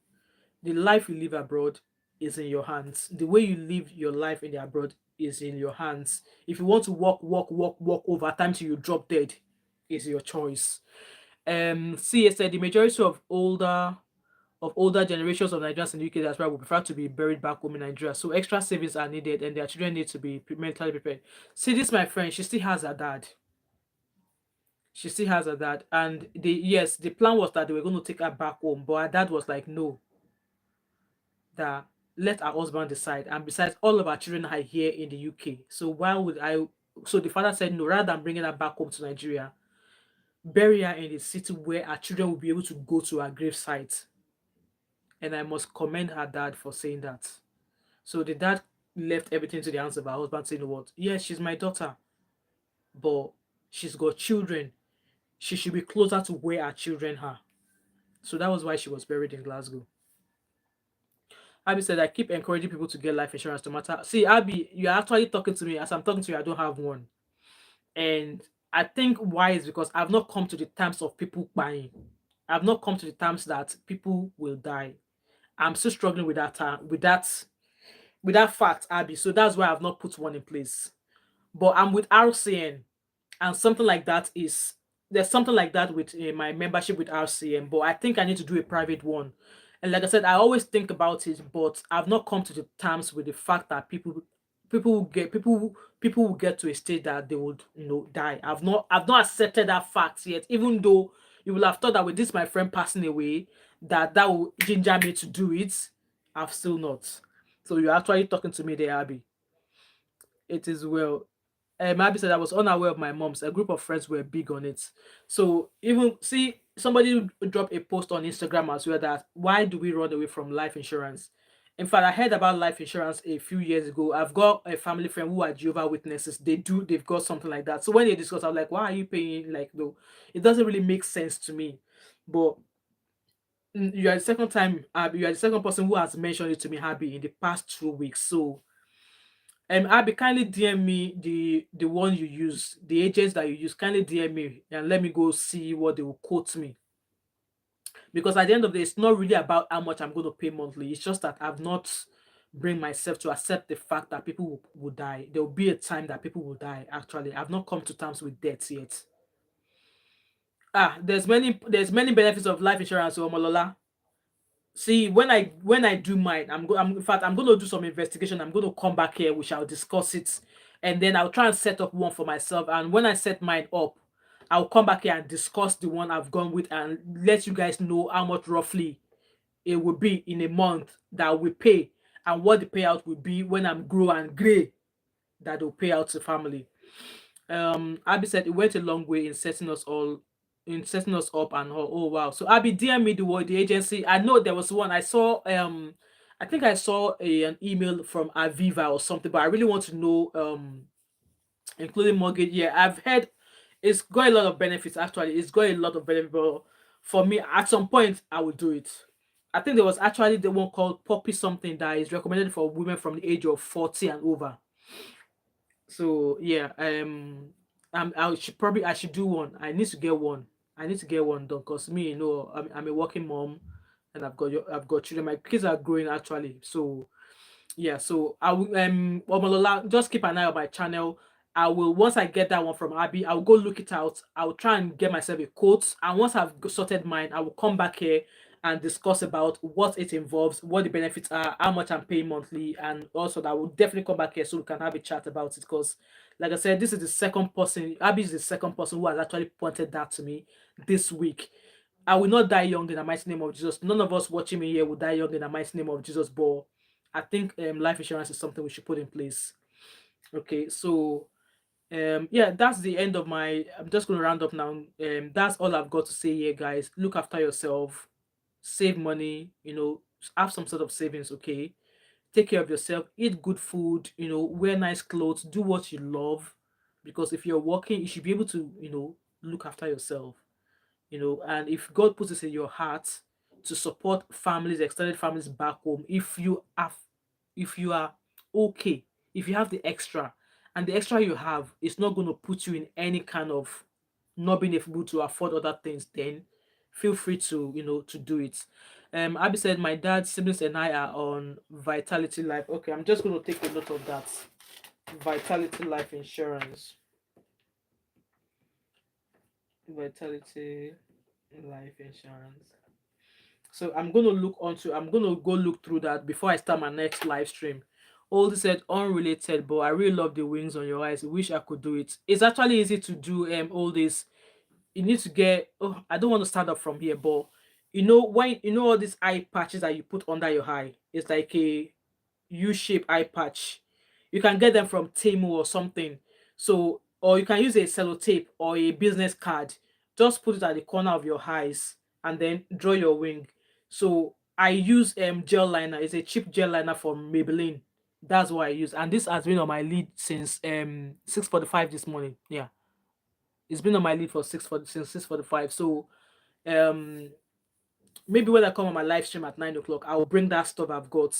the life you live abroad is in your hands. The way you live your life in the abroad is in your hands. If you want to walk over time till you drop dead, is your choice. CA said the majority of older generations of Nigerians in the UK as well would prefer to be buried back home in Nigeria. So extra savings are needed and their children need to be mentally prepared. See this, my friend, she still has her dad. She still has her dad. And the plan was that they were going to take her back home, but her dad was like, no, that let her husband decide. And besides, all of our children are here in the UK. So why would I? So the father said, no, rather than bringing her back home to Nigeria, bury her in the city where our children will be able to go to her grave site. And I must commend her dad for saying that. So the dad left everything to the hands of her husband, saying, what? Yes, she's my daughter, but she's got children. She should be closer to where her children are. So that was why she was buried in Glasgow. Abby said, I keep encouraging people to get life insurance no matter. See, Abby, you're actually talking to me. As I'm talking to you, I don't have one. And I think why is because I've not come to the terms of people buying. I've not come to the terms that people will die. I'm still struggling with that fact, Abby. So that's why I've not put one in place. But I'm with RCN, and something like that is there's something like that with my membership with RCM, but I think I need to do a private one. And like I said, I always think about it, but I've not come to the terms with the fact that people will get to a state that they would die. I've not accepted that fact yet, even though you will have thought that with this my friend passing away that will ginger me to do it. I've still not. So you're actually talking to me there, Abby. It is well. Abby said I was unaware of my mom's. A group of friends were big on it. So even see somebody dropped a post on Instagram as well that why do we run away from life insurance? In fact, I heard about life insurance a few years ago. I've got a family friend who are Jehovah Witnesses. They've got something like that. So when they discuss, I'm like, why are you paying? Like, no, it doesn't really make sense to me. But you are the second time, you are the second person who has mentioned it to me, Abby, in the past 2 weeks. So Abby, kindly DM me the one you use, the agents that you use. Kindly DM me and let me go see what they will quote me. Because at the end of the day, it's not really about how much I'm going to pay monthly. It's just that I've not bring myself to accept the fact that people will die. There will be a time that people will die. Actually, I've not come to terms with death yet. There's many benefits of life insurance, Omolola. See, when I do mine, in fact I'm going to do some investigation. I'm going to come back here. We shall discuss it, and then I'll try and set up one for myself. And when I set mine up, I'll come back here and discuss the one I've gone with and let you guys know how much roughly it will be in a month that we pay and what the payout will be when I'm grow and gray that will pay out to family. Abby said it went a long way in setting us up and all. Oh wow. So Abby, DM me the agency. I know there was one I saw. I think I saw an email from Aviva or something, but I really want to know including mortgage. Yeah, I've heard it's got a lot of benefits. Actually, it's got a lot of benefits. But for me, at some point, I will do it. I think there was actually the one called Poppy something that is recommended for women from the age of 40 and over. So yeah, I should do one. I need to get one. I need to get one done because me, I'm a working mom, and I've got children. My kids are growing actually. So yeah, so I will Omolola, just keep an eye on my channel. I will once I get that one from Abby, I will go look it out. I will try and get myself a quote, and once I've sorted mine, I will come back here and discuss about what it involves, what the benefits are, how much I'm paying monthly, and also that I will definitely come back here so we can have a chat about it. Because, like I said, this is the second person. Abby is the second person who has actually pointed that to me this week. I will not die young in the mighty name of Jesus. None of us watching me here will die young in the mighty name of Jesus. But I think life insurance is something we should put in place. Okay, so yeah, that's the end of my. I'm just going to round up now. That's all I've got to say here, guys. Look after yourself, save money. Have some sort of savings. Okay, take care of yourself. Eat good food. Wear nice clothes. Do what you love, because if you're working, you should be able to look after yourself. And if God puts this in your heart to support families, extended families back home, if you are okay, if you have the extra, and the extra you have is not going to put you in any kind of not being able to afford other things, then feel free to to do it. Abby said, my dad, siblings, and I are on Vitality Life. Okay, I'm just going to take a note of that. Vitality Life Insurance. Vitality Life Insurance. So I'm gonna go look through that before I start my next live stream. Oldie said unrelated, but I really love the wings on your eyes. Wish I could do it. It's actually easy to do all this. You need to get, oh, I don't want to start up from here, but when all these eye patches that you put under your eye, it's like a U-shaped eye patch. You can get them from Temu or something. So, or you can use a sellotape or a business card. Just put it at the corner of your eyes and then draw your wing. So I use gel liner. It's a cheap gel liner from Maybelline. That's what I use, and this has been on my lead since 6:45 this morning. Yeah, it's been on my lead for 6:40 since 6:45. So um maybe when I come on my live stream at 9 o'clock, I'll bring that stuff I've got.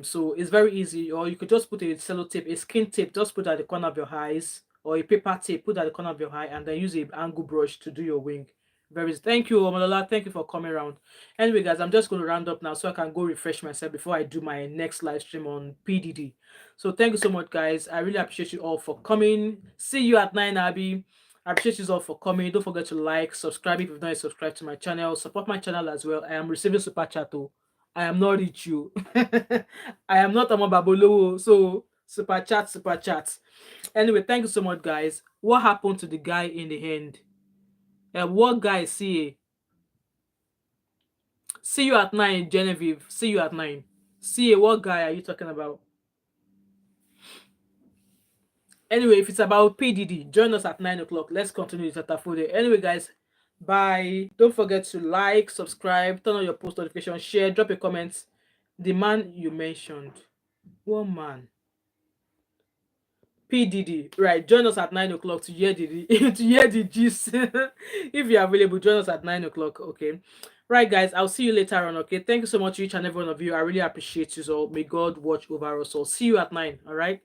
So it's very easy, or you could just put a sellotape, a skin tape, just put at the corner of your eyes, or a paper tape, put at the corner of your eye, and then use a angle brush to do your wing. Very easy. Thank you, Omolola. Thank you for coming around. Anyway, guys, I'm just going to round up now so I can go refresh myself before I do my next live stream on PDD. So thank you so much, guys. I really appreciate you all for coming. See you at 9, Abby. I appreciate you all for coming. Don't forget to like, subscribe if you've not yet subscribed to my channel. Support my channel as well. I am receiving super chat. Oh. I am not rich, you. I am not a babolo. So super chat, super chat. Anyway, thank you so much, guys. What happened to the guy in the end? What guy? See you at 9, Genevieve. See you at 9. See what guy are you talking about? Anyway, if it's about PDD, join us at 9 o'clock. Let's continue this Tatafude. Anyway, guys, bye. Don't forget to like, subscribe, turn on your post notifications, share, drop a comment. The man you mentioned. One man. PDD. Right. Join us at 9 o'clock to hear the to hear the gist. If you're available, join us at 9 o'clock. Okay. Right, guys. I'll see you later on. Okay. Thank you so much, each and every one of you. I really appreciate you. So may God watch over us all. See you at 9. All right.